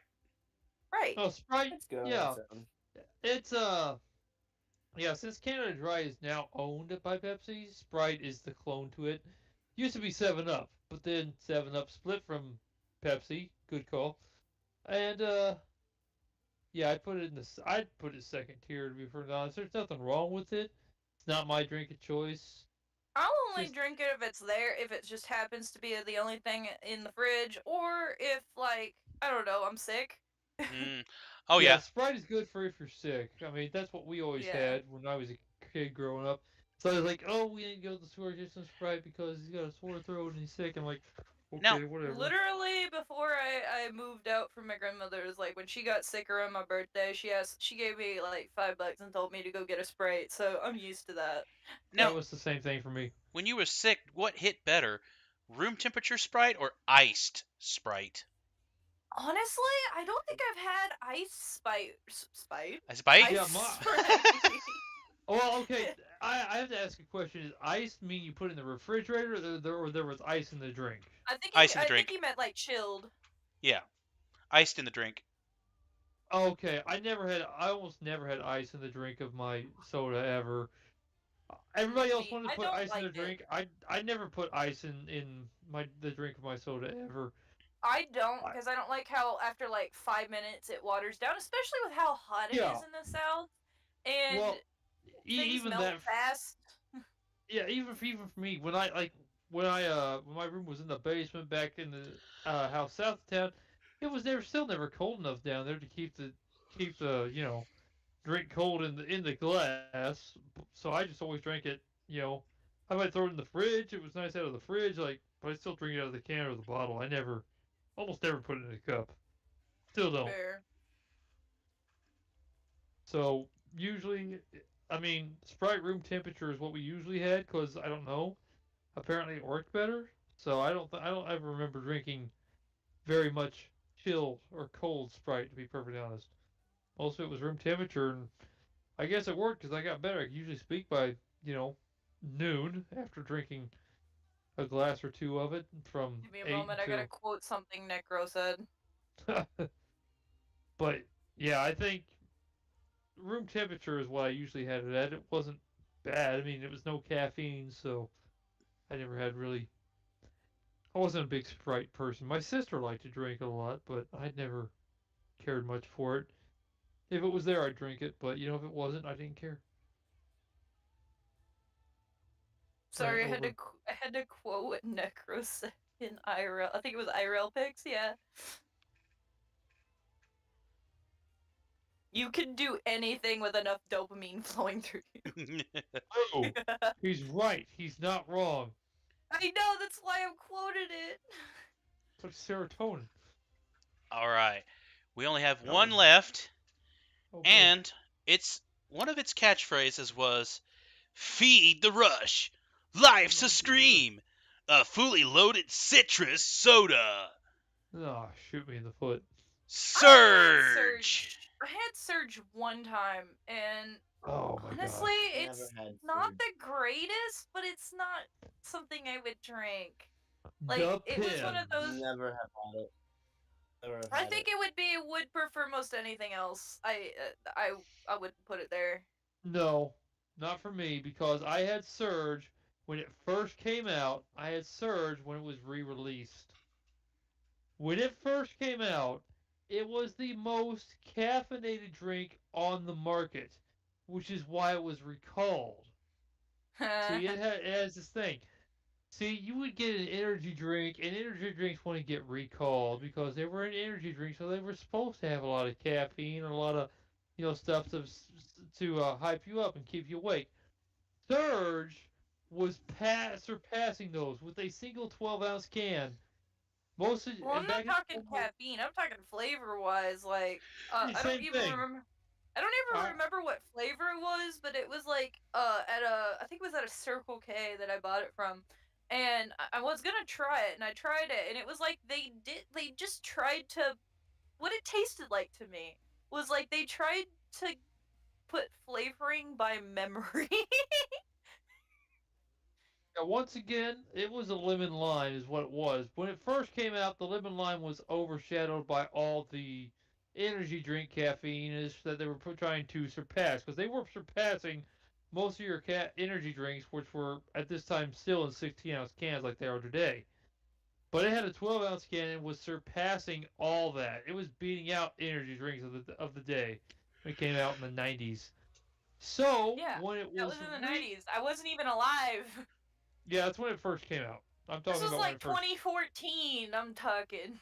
right. Oh, Sprite. Let's go. Yeah, So. it's yeah. Since Canada Dry is now owned by Pepsi, Sprite is the clone to it. Used to be 7-Up, but then 7-Up split from Pepsi. Good call. And yeah, I'd put it second tier to be perfectly honest. There's nothing wrong with it. It's not my drink of choice. I'll only Just- drink it if it's there, if it just happens to be the only thing in the fridge, or if like I don't know, I'm sick. Mm. Oh yeah. Sprite is good for if you're sick. I mean, that's what we always Yeah. had when I was a kid growing up. So I was like, oh, we didn't go to the store get some Sprite because he's got a sore throat and he's sick. I'm like, okay, Now, whatever. Literally before I moved out from my grandmother's, like when she got sick around my birthday, she gave me like $5 and told me to go get a Sprite, so I'm used to that. Now, That was the same thing for me. when you were sick, what hit better, room temperature Sprite or iced Sprite? Honestly, I don't think I've had ice Sprite. A Sprite? Yeah, Ice my- Sprite. Well, okay, I have to ask a question. Is ice mean you put it in the refrigerator, or there was ice in the drink? I think Ice in the I drink. think he meant like chilled. Yeah, iced in the drink. Okay, I almost never had ice in the drink of my soda ever. Everybody else See, wanted to I put don't ice in their like it. drink. I never put ice in the drink of my soda ever. I don't, because I don't like how after like 5 minutes it waters down, especially with how hot it Yeah. is in the south, and Well, things even melt that. fast. Yeah, even for me, when my room was in the basement back in the house south of town, it was still never cold enough down there to keep the drink cold in the glass. So I just always drank it. I might throw it in the fridge. It was nice out of the fridge, but I still drink it out of the can or the bottle. I almost never put it in a cup. Still don't. Fair. So usually, I mean, Sprite room temperature is what we usually had because I don't know. Apparently, it worked better. So I don't ever remember drinking very much chilled or cold Sprite, to be perfectly honest. Most of it was room temperature, and I guess it worked because I got better. I could usually speak by noon after drinking a glass or two of it from Give me a 8 moment. I gotta until- quote something Necro said. But yeah, I think room temperature is what I usually had it at. It wasn't bad. I mean, it was no caffeine, so I never had really. I wasn't a big Sprite person. My sister liked to drink a lot, but I never cared much for it. If it was there, I'd drink it, but if it wasn't, I didn't care. Sorry, I had to over. I had to quote what Necro said in IRL. I think it was IRL pics. Yeah. You can do anything with enough dopamine flowing through you. Oh, he's right. He's not wrong. I know, that's why I quoted it. It's like serotonin. All right. We only have Oh. one left, Oh, boy. and one of its catchphrases was, "Feed the rush. Life's a scream. A fully loaded citrus soda. Oh, shoot me in the foot. Surge." I had Surge one time, and Oh my honestly, god. it's Never had not Surge. the greatest, but it's not something I would drink. Like, The it was one of Pims. those. Never have had it. Never have I had think it would prefer most anything else. I wouldn't put it there. No, not for me, because I had Surge when it first came out. I had Surge when it was re-released. When it first came out, it was the most caffeinated drink on the market, which is why it was recalled. See, it has this thing. See, you would get an energy drink, and energy drinks want to get recalled because they were an energy drink, so they were supposed to have a lot of caffeine and a lot of, stuff to hype you up and keep you awake. Surge was surpassing those with a single 12-ounce can. Most of, Well, I'm and not back in talking the- caffeine. I'm talking flavor-wise. Like, Yeah, I don't same even thing. remember. I don't even remember what flavor it was, but it was like I think it was at a Circle K that I bought it from, and I was gonna try it, and I tried it, and it was like they just tried to, what it tasted like to me was like they tried to put flavoring by memory. Now, once again, it was a lemon lime, is what it was. When it first came out, the lemon lime was overshadowed by all the energy drink caffeine that they were trying to surpass, because they were surpassing most of your energy drinks, which were at this time still in 16-ounce cans like they are today. But it had a 12-ounce can and was surpassing all that. It was beating out energy drinks of the day when it came out in the 90s. So Yeah, when it that was was in the 90s. I wasn't even alive. yeah, that's when it first came out. I'm talking This was about like when it first. 2014. I'm talking.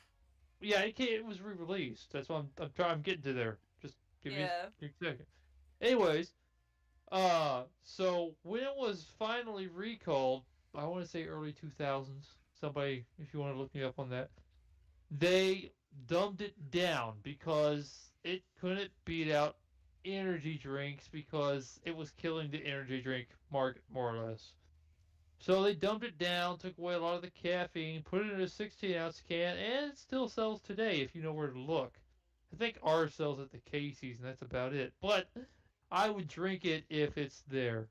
Yeah, it was re-released. That's why I'm getting to there. Just give me Yeah. a second. Anyways, so when it was finally recalled, I want to say early 2000s. Somebody, if you want to look me up on that, they dumbed it down because it couldn't beat out energy drinks because it was killing the energy drink market more or less. So they dumped it down, took away a lot of the caffeine, put it in a 16-ounce can, and it still sells today if you know where to look. I think ours sells at the Casey's, and that's about it. But I would drink it if it's there.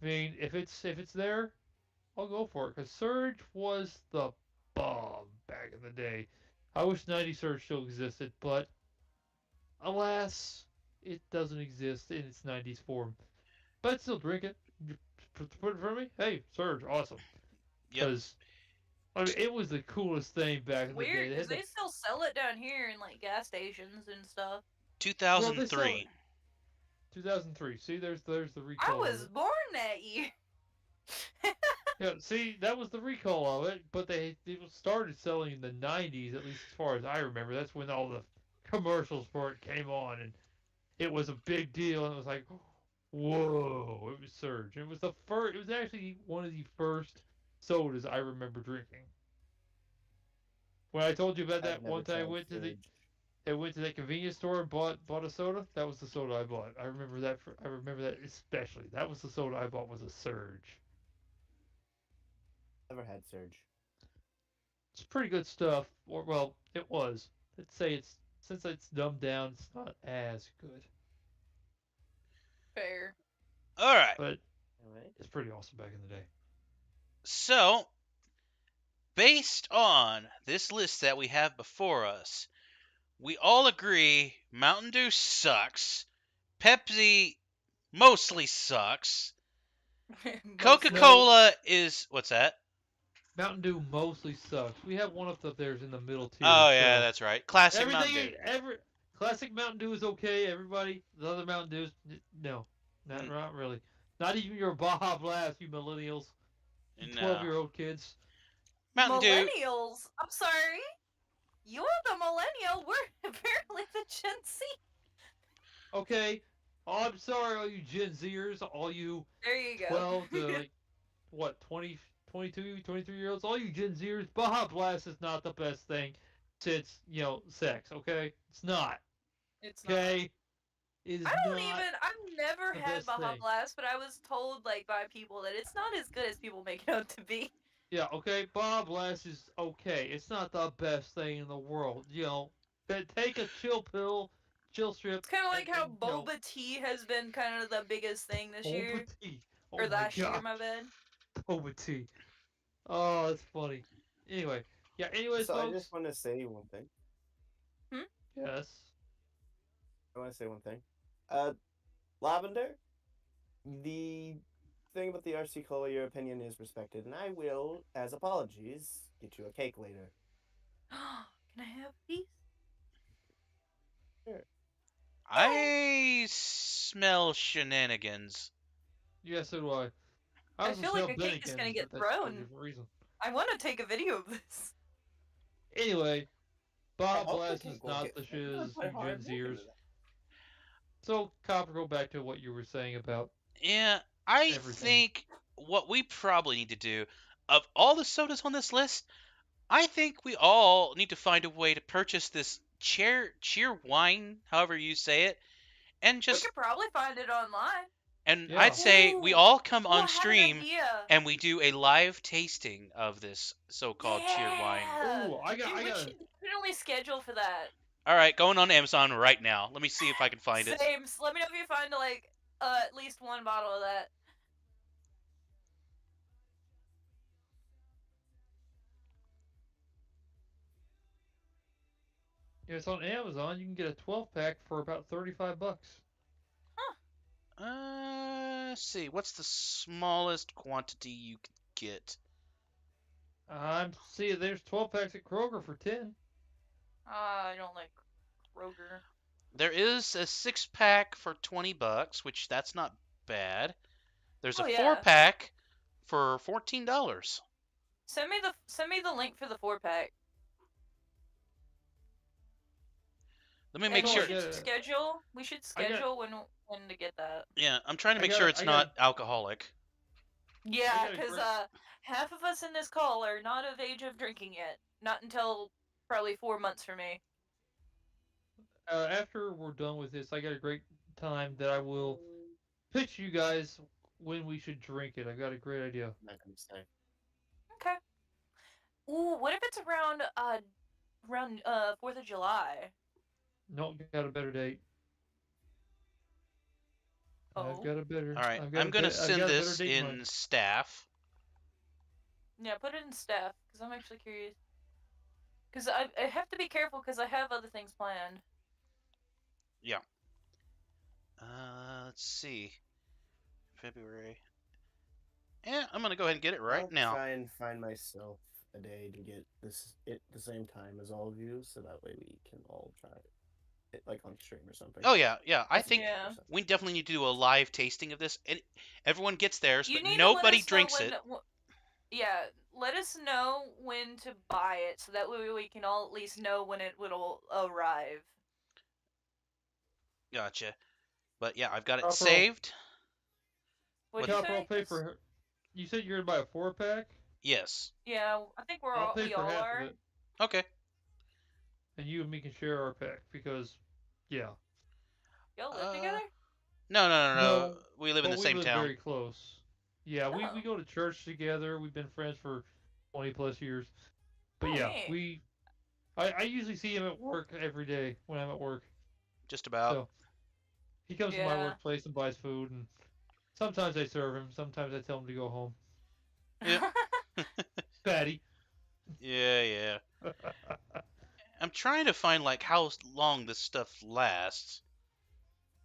I mean, if it's there, I'll go for it. Because Surge was the bomb back in the day. I wish 90 Surge still existed, but alas, it doesn't exist in its 90s form. But I'd still drink it. Put it for me. Hey, Surge, awesome. Yep. Because I mean, it was the coolest thing back in the day. Weird, They because had they still sell it down here in like gas stations and stuff. 2003. 2003. See, there's the I recall. was born that year. Yeah, see, that was the recall of it. But it started selling in the 90s, at least as far as I remember. That's when all the commercials for it came on, and it was a big deal. And it was like, whoa! It was Surge. It was the first. It was actually one of the first sodas I remember drinking. When I told you about that I've never one time tried Surge. I went to that convenience store and bought a soda. That was the soda I bought. I remember that. I remember that especially. That was the soda I bought. Was a Surge. Never had Surge. It's pretty good stuff. Or well, it was. Let's say since it's dumbed down, it's not as good. Fair. All right. But Alright. it's pretty awesome back in the day. So, based on this list that we have before us, we all agree Mountain Dew sucks. Pepsi mostly sucks. Coca-Cola is what's that? Mountain Dew mostly sucks. We have one up there in the middle tier. Oh yeah, so that's right. Classic Mountain Dew. Classic Mountain Dew is okay. Everybody, the other Mountain Dews, no, Mm. not really. Not even your Baja Blast, you millennials, you No. 12-year-old kids. Mountain Dew. Millennials. I'm sorry. You're the millennial. We're apparently the Gen Z. Okay, oh, I'm sorry, all you Gen Zers, all you There you go. 12 to like what 20, 22, 23-year-olds, all you Gen Zers, Baja Blast is not the best thing since sex. Okay, it's not. It's not. Okay, it is I don't not. even. I've never the had best Baja thing. Blast, but I was told like by people that it's not as good as people make it out to be. Yeah, okay, Baja Blast is okay. It's not the best thing in the world. Take a chill pill, chill strip. It's kind of like how and, boba tea has been kind of the biggest thing this year, boba tea. Oh or my last year, god, my bad. boba tea. Oh, that's funny. Anyway, yeah. Anyways, So folks. I just want to say one thing. Yes. I want to say one thing. Lavender, the thing about the RC Cola, your opinion is respected, and I will, as apologies, get you a cake later. Can I have these? I smell shenanigans. Yes, so do I. I also feel like smell a cake is gonna Bennigans, get but that's for a thrown. different reason. I want to take a video of this. Anyway, I Baja hope the Blast cake is will not get the thrown. shiz, That's my you Gen hard work Zers. into that. So, Copper, go back to what you were saying about. Yeah, I Everything. think what we probably need to do, of all the sodas on this list, I think we all need to find a way to purchase this cheer wine, however you say it, and We just could probably find it online. and Yeah. I'd say we Ooh. all come Ooh, on I have an stream idea. and we do a live tasting of this so-called cheer wine. Ooh, I got. We should definitely schedule for that. All right, going on Amazon right now. Let me see if I can find it. Same. Let me know if you find like at least one bottle of that. It's on Amazon. You can get a 12-pack for about $35. Let's see. What's the smallest quantity you could get? I'm seeing there's 12 packs at Kroger for 10. I don't like Kroger. There is a 6-pack for $20, which that's not bad. There's a Oh, yeah. 4-pack for $14. Send me the link for the 4-pack. Let me And make Oh, sure. I get it. schedule. We should I got- schedule when to get that. Yeah, I'm trying to I make got sure it, it's I not got alcoholic. Yeah, got a because great- half of us in this call are not of age of drinking yet. Not until probably 4 months for me. After we're done with this, I got a great time that I will pitch you guys when we should drink it. I got a great idea. I'm not gonna say. Okay. Ooh, what if it's around 4th of July? No, got a better date. Oh. I've got a better. All right, I've got I'm a gonna bet- I've send got a better this date in mind. staff. Yeah, put it in staff because I'm actually curious. Because I have to be careful because I have other things planned. Let's see. February. Yeah, I'm gonna go ahead and get it right I'll now. try and find myself a day to get this at the same time as all of you, so that way we can all try it like on stream or something. Oh yeah, yeah. I That's think Yeah. 100%. we definitely need to do a live tasting of this, and everyone gets theirs, You but need to let nobody us know drinks when it. Yeah, let us know when to buy it so that way we can all at least know when it will arrive. Gotcha. But yeah, I've got it Copper. saved. What'd you Copper, I'll say? pay for. You said you're gonna buy a 4-pack, Yes. Yeah, I think I'll pay we for all half are. of it, Okay. and you and me can share our pack because, yeah. Y'all live Uh, together? No. No, We live in But the we same live town. very close. Yeah, Oh. we go to church together. We've been friends for 20+ years. But Oh, yeah, neat. I usually see him at work every day when I'm at work. Just about. So he comes to my Yeah. workplace and buys food, and sometimes I serve him. Sometimes I tell him to go home. Yeah. Fatty. Yeah. I'm trying to find like how long this stuff lasts.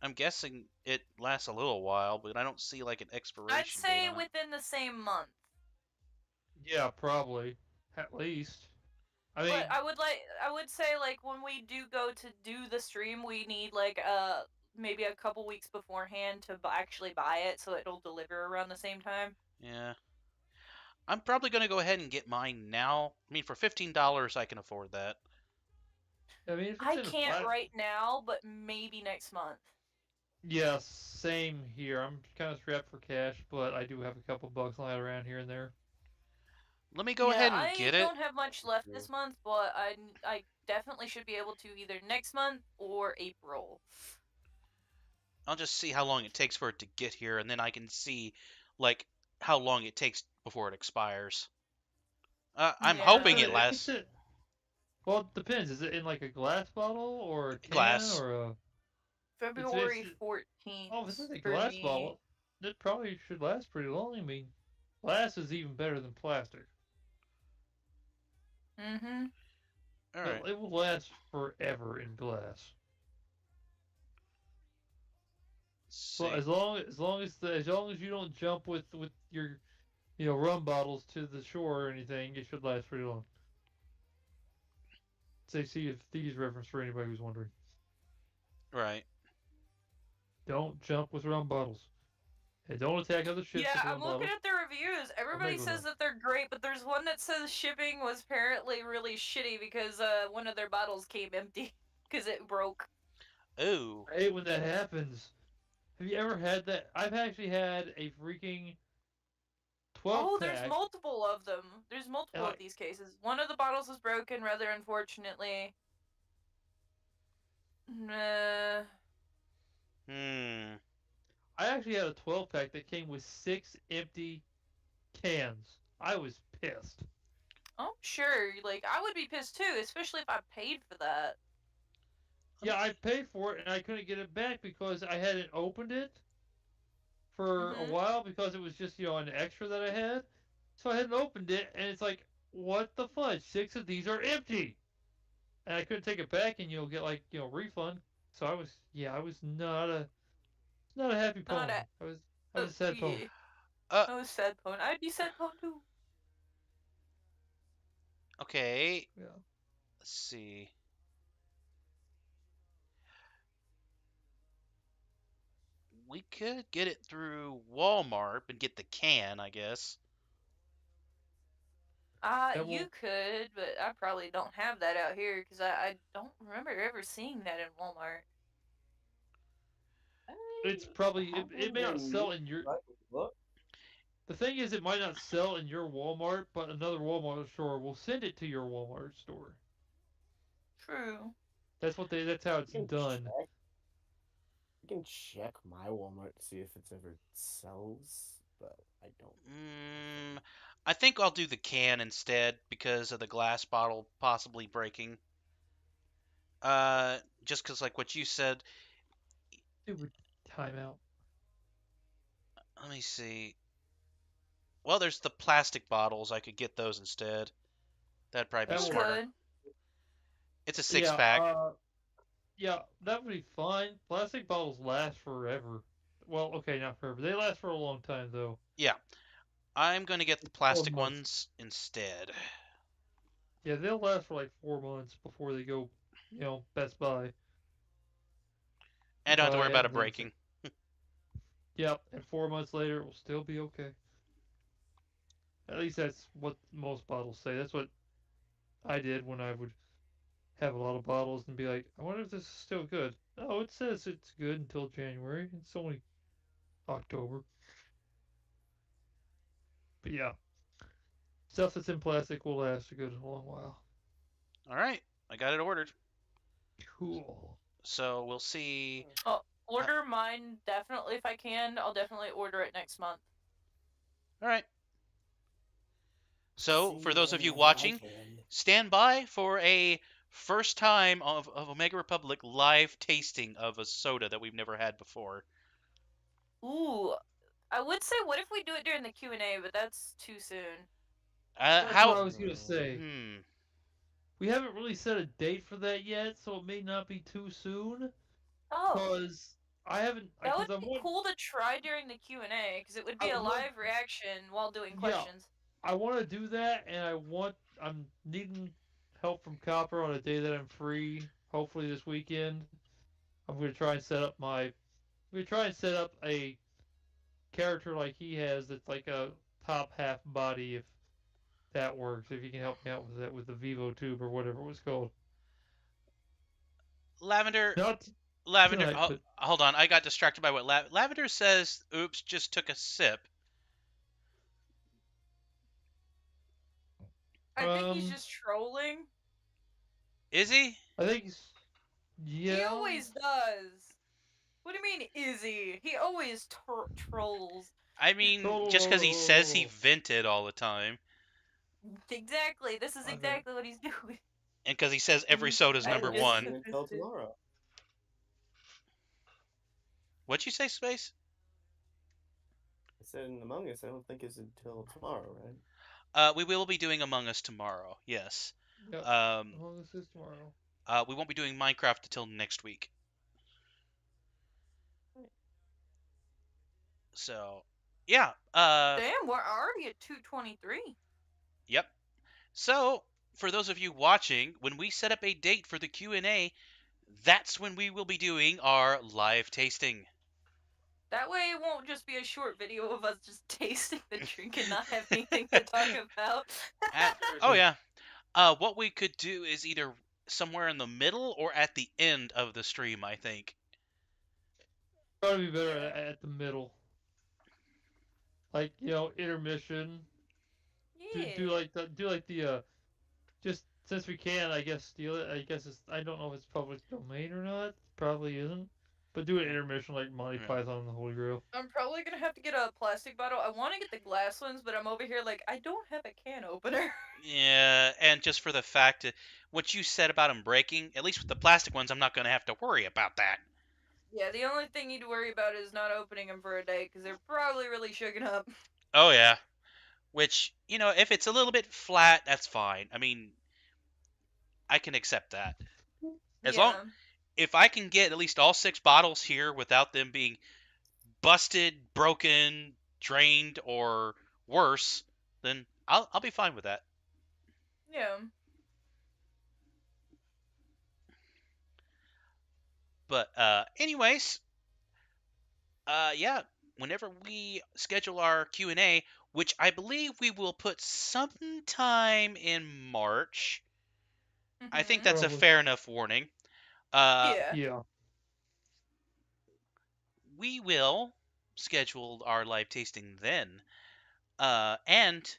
I'm guessing it lasts a little while, but I don't see like an expiration I'd say date on it. within the same month. Yeah, probably. At least. I mean, But I would say like when we do go to do the stream, we need like maybe a couple weeks beforehand to actually buy it so it'll deliver around the same time. Yeah. I'm probably gonna go ahead and get mine now. I mean, for $15, I can afford that. if it's I in a can't flat, right now, but maybe next month. yeah, same here. I'm kind of strapped for cash, but I do have a couple bucks lying around here and there. Let me go Yeah, ahead and I get it. don't have much left this month, but I definitely should be able to either next month or April. I'll just see how long it takes for it to get here, and then I can see, like, how long it takes before it expires. I'm Yeah. hoping If it it's lasts well, it depends. Is it in like a glass bottle or a can glass. or a? February it's- 14th Oh, if it's in a for glass me. bottle, it probably should last pretty long. I mean, glass is even better than plastic. Mm-hmm. All right. It will last forever in glass. See. Well, as long as you don't jump with your rum bottles to the shore or anything, it should last pretty long. Say Sea of Thieves reference for anybody who's wondering. Right. Don't jump with rum bottles. And don't attack other ships Yeah, with I'm rum looking bottles. at the reviews. Everybody Megalodon. says that they're great, but there's one that says shipping was apparently really shitty because one of their bottles came empty because it broke. Ooh. I hate when that happens. Have you ever had that? I've actually had a freaking 12 Oh, pack. there's multiple of them. There's multiple of these cases. One of the bottles was broken, rather unfortunately. I actually had a 12 pack that came with 6 empty cans. I was pissed. I'm sure. Like, I would be pissed too, especially if I paid for that. Yeah, I paid for it and I couldn't get it back because I hadn't opened it for a while because it was just, an extra that I had. So I hadn't opened it and it's like, what the fudge? 6 of these are empty. And I couldn't take it back and get like, refund. So I was not a happy pony. I was a sad pony. I was sad pony. I'd be sad pony too. Okay. Yeah. Let's see. We could get it through Walmart and get the can, I guess. You could, but I probably don't have that out here because I don't remember ever seeing that in Walmart. It's probably it may not sell in your. The thing is, it might not sell in your Walmart, but another Walmart store will send it to your Walmart store. True. That's how it's done. I can check my Walmart to see if it's ever sells, but I don't. I think I'll do the can instead because of the glass bottle possibly breaking. Just because, like what you said. It would time out. Let me see. Well, there's the plastic bottles. I could get those instead. That'd probably be smarter. It's a 6-pack. Yeah, that would be fine. Plastic bottles last forever. Well, okay, not forever. They last for a long time, though. Yeah. I'm going to get the plastic ones instead. Yeah, they'll last for like 4 months before they go, Best Buy. And don't have to worry about it breaking. Yep, and 4 months later, it will still be okay. At least that's what most bottles say. That's what I did when I would have a lot of bottles and be like, I wonder if this is still good. Oh, it says it's good until January. It's only October. But yeah, stuff that's in plastic will last a good long while. All right, I got it ordered. Cool. So we'll see. Order mine definitely if I can. I'll definitely order it next month. All right. So for those of you watching, stand by for a first time of Omega Republic live tasting of a soda that we've never had before. Ooh, I would say what if we do it during the Q&A, but that's too soon. That's what I was gonna say. Hmm. We haven't really set a date for that yet, so it may not be too soon. Oh. Because I haven't. That would be cool to try during the Q&A, because it would be a live reaction while doing questions. I want to do that, and I'm needing help from Copper on a day that I'm free, hopefully this weekend, I'm gonna try and set up a character like he has that's like a top half body if that works. If you can help me out with that with the Vivo tube or whatever it was called. Lavender, Not Lavender. tonight, but Hold on, I got distracted by what Lavender says. Oops, just took a sip. I think he's Um, just trolling. Is he? I think yeah. He always does. What do you mean, is he? He always trolls. I mean, just because he says he vented all the time, Exactly. This is Okay. exactly what he's doing. and because he says every soda's I number just- one. Until tomorrow. What'd you say, Space? I said in Among Us, I don't think it's until tomorrow, right? We will be doing Among Us tomorrow. Yes. Yep. Um, Among Us is tomorrow. we won't be doing Minecraft until next week. So, yeah. Damn, we're already at 2:23. Yep. So, for those of you watching, when we set up a date for the Q&A, that's when we will be doing our live tasting. That way, it won't just be a short video of us just tasting the drink and not have anything to talk about. Oh yeah. What we could do is either somewhere in the middle or at the end of the stream, I think. Probably be better at the middle. Like, intermission. Yeah. Do like the just since we can, I guess steal it. I guess I don't know if it's public domain or not. Probably isn't. But do an intermission like Monty Yeah. Python and the Holy Grail. I'm probably gonna have to get a plastic bottle. I want to get the glass ones, but I'm over here like, I don't have a can opener. Yeah, and just for the fact that what you said about them breaking, at least with the plastic ones, I'm not going to have to worry about that. Yeah, the only thing you'd worry about is not opening them for a day, because they're probably really shooken up. Oh yeah. Which, if it's a little bit flat, that's fine. I mean, I can accept that. As long if I can get at least all 6 bottles here without them being busted, broken, drained, or worse, then I'll be fine with that. Yeah. But anyways, yeah, whenever we schedule our Q&A, which I believe we will put sometime in March. I think that's a Probably. fair enough warning. Yeah. Yeah. We will schedule our live tasting then. And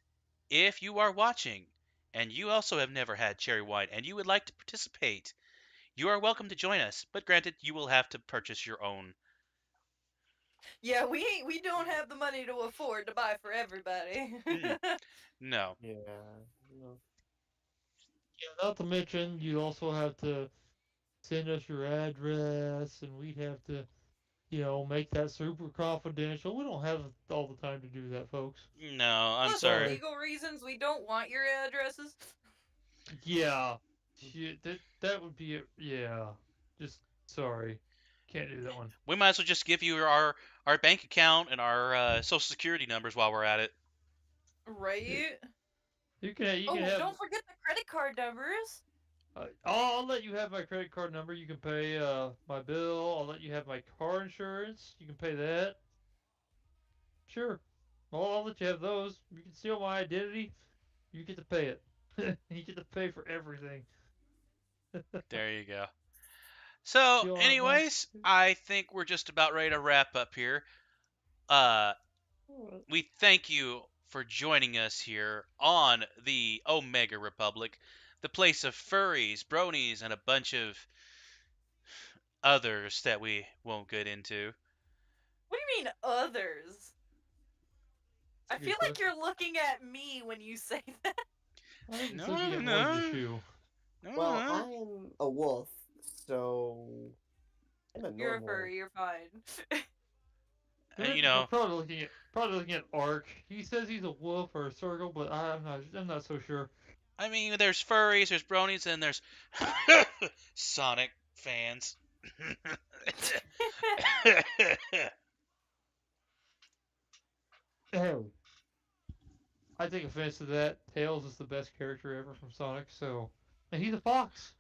if you are watching and you also have never had cherry wine and you would like to participate, you are welcome to join us. But granted, you will have to purchase your own. Yeah, we don't have the money to afford to buy for everybody. No. Yeah. No. Yeah, not to mention, you'd also have to send us your address, and we'd have to, make that super confidential. We don't have all the time to do that, folks. No, I'm Plus, sorry. For legal reasons, we don't want your addresses. Yeah. That would be it. Yeah. Just sorry. Can't do that one. We might as well just give you our bank account and our social security numbers while we're at it. Right? You can Oh, have. don't forget the credit card numbers. I'll let you have my credit card number. You can pay my bill. I'll let you have my car insurance. You can pay that. Sure. Well, I'll let you have those. You can steal my identity. You get to pay it. You get to pay for everything. There you go. So, Feel like anyways, I think we're just about ready to wrap up here. We thank you for joining us here on the Omega Republic, the place of furries, bronies, and a bunch of others that we won't get into. What do you mean, others? I Good feel like question. you're looking at me when you say that. I think it's No, looking at no. more than you. Well, I'm a wolf, so I'm a You're a normal. furry, you're fine. And, You're probably looking at Ark. He says he's a wolf or a circle, but I'm not so sure. I mean, there's furries, there's bronies, and there's Sonic fans. Oh. I take offense to that. Tails is the best character ever from Sonic, so And he's a fox.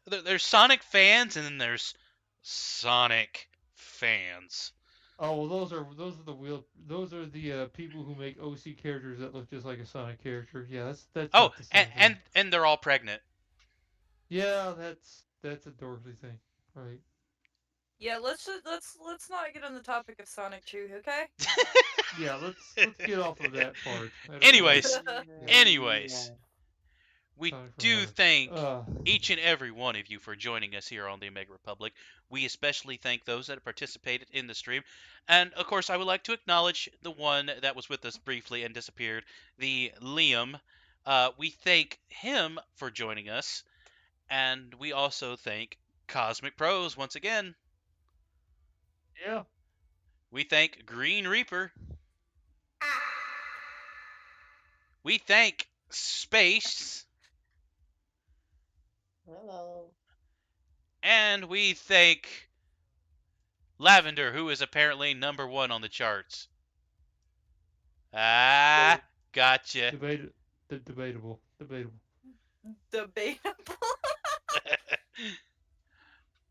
There's Sonic fans, and then there's Sonic fans. Oh well, those are the people who make OC characters that look just like a Sonic character. Yeah, that's Oh, not the same thing. and they're all pregnant. Yeah, that's a dorkly thing, right? Yeah, let's not get on the topic of Sonic Truth, okay? Yeah, let's get off of that part. I don't Anyways, like- anyways, we Sonic from do Mars. thank Uh, each and every one of you for joining us here on the Omega Republic. We especially thank those that have participated in the stream. And of course, I would like to acknowledge the one that was with us briefly and disappeared, the Liam. We thank him for joining us. And we also thank Cosmic Pros once again. yeah. We thank Green Reaper. We thank Space. Hello. And we thank Lavender, who is apparently #1 on the charts. Ah, gotcha. Debatable. Debatable.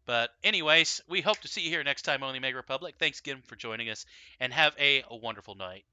But anyways, we hope to see you here next time on the Omega Republic. Thanks again for joining us, and have a wonderful night.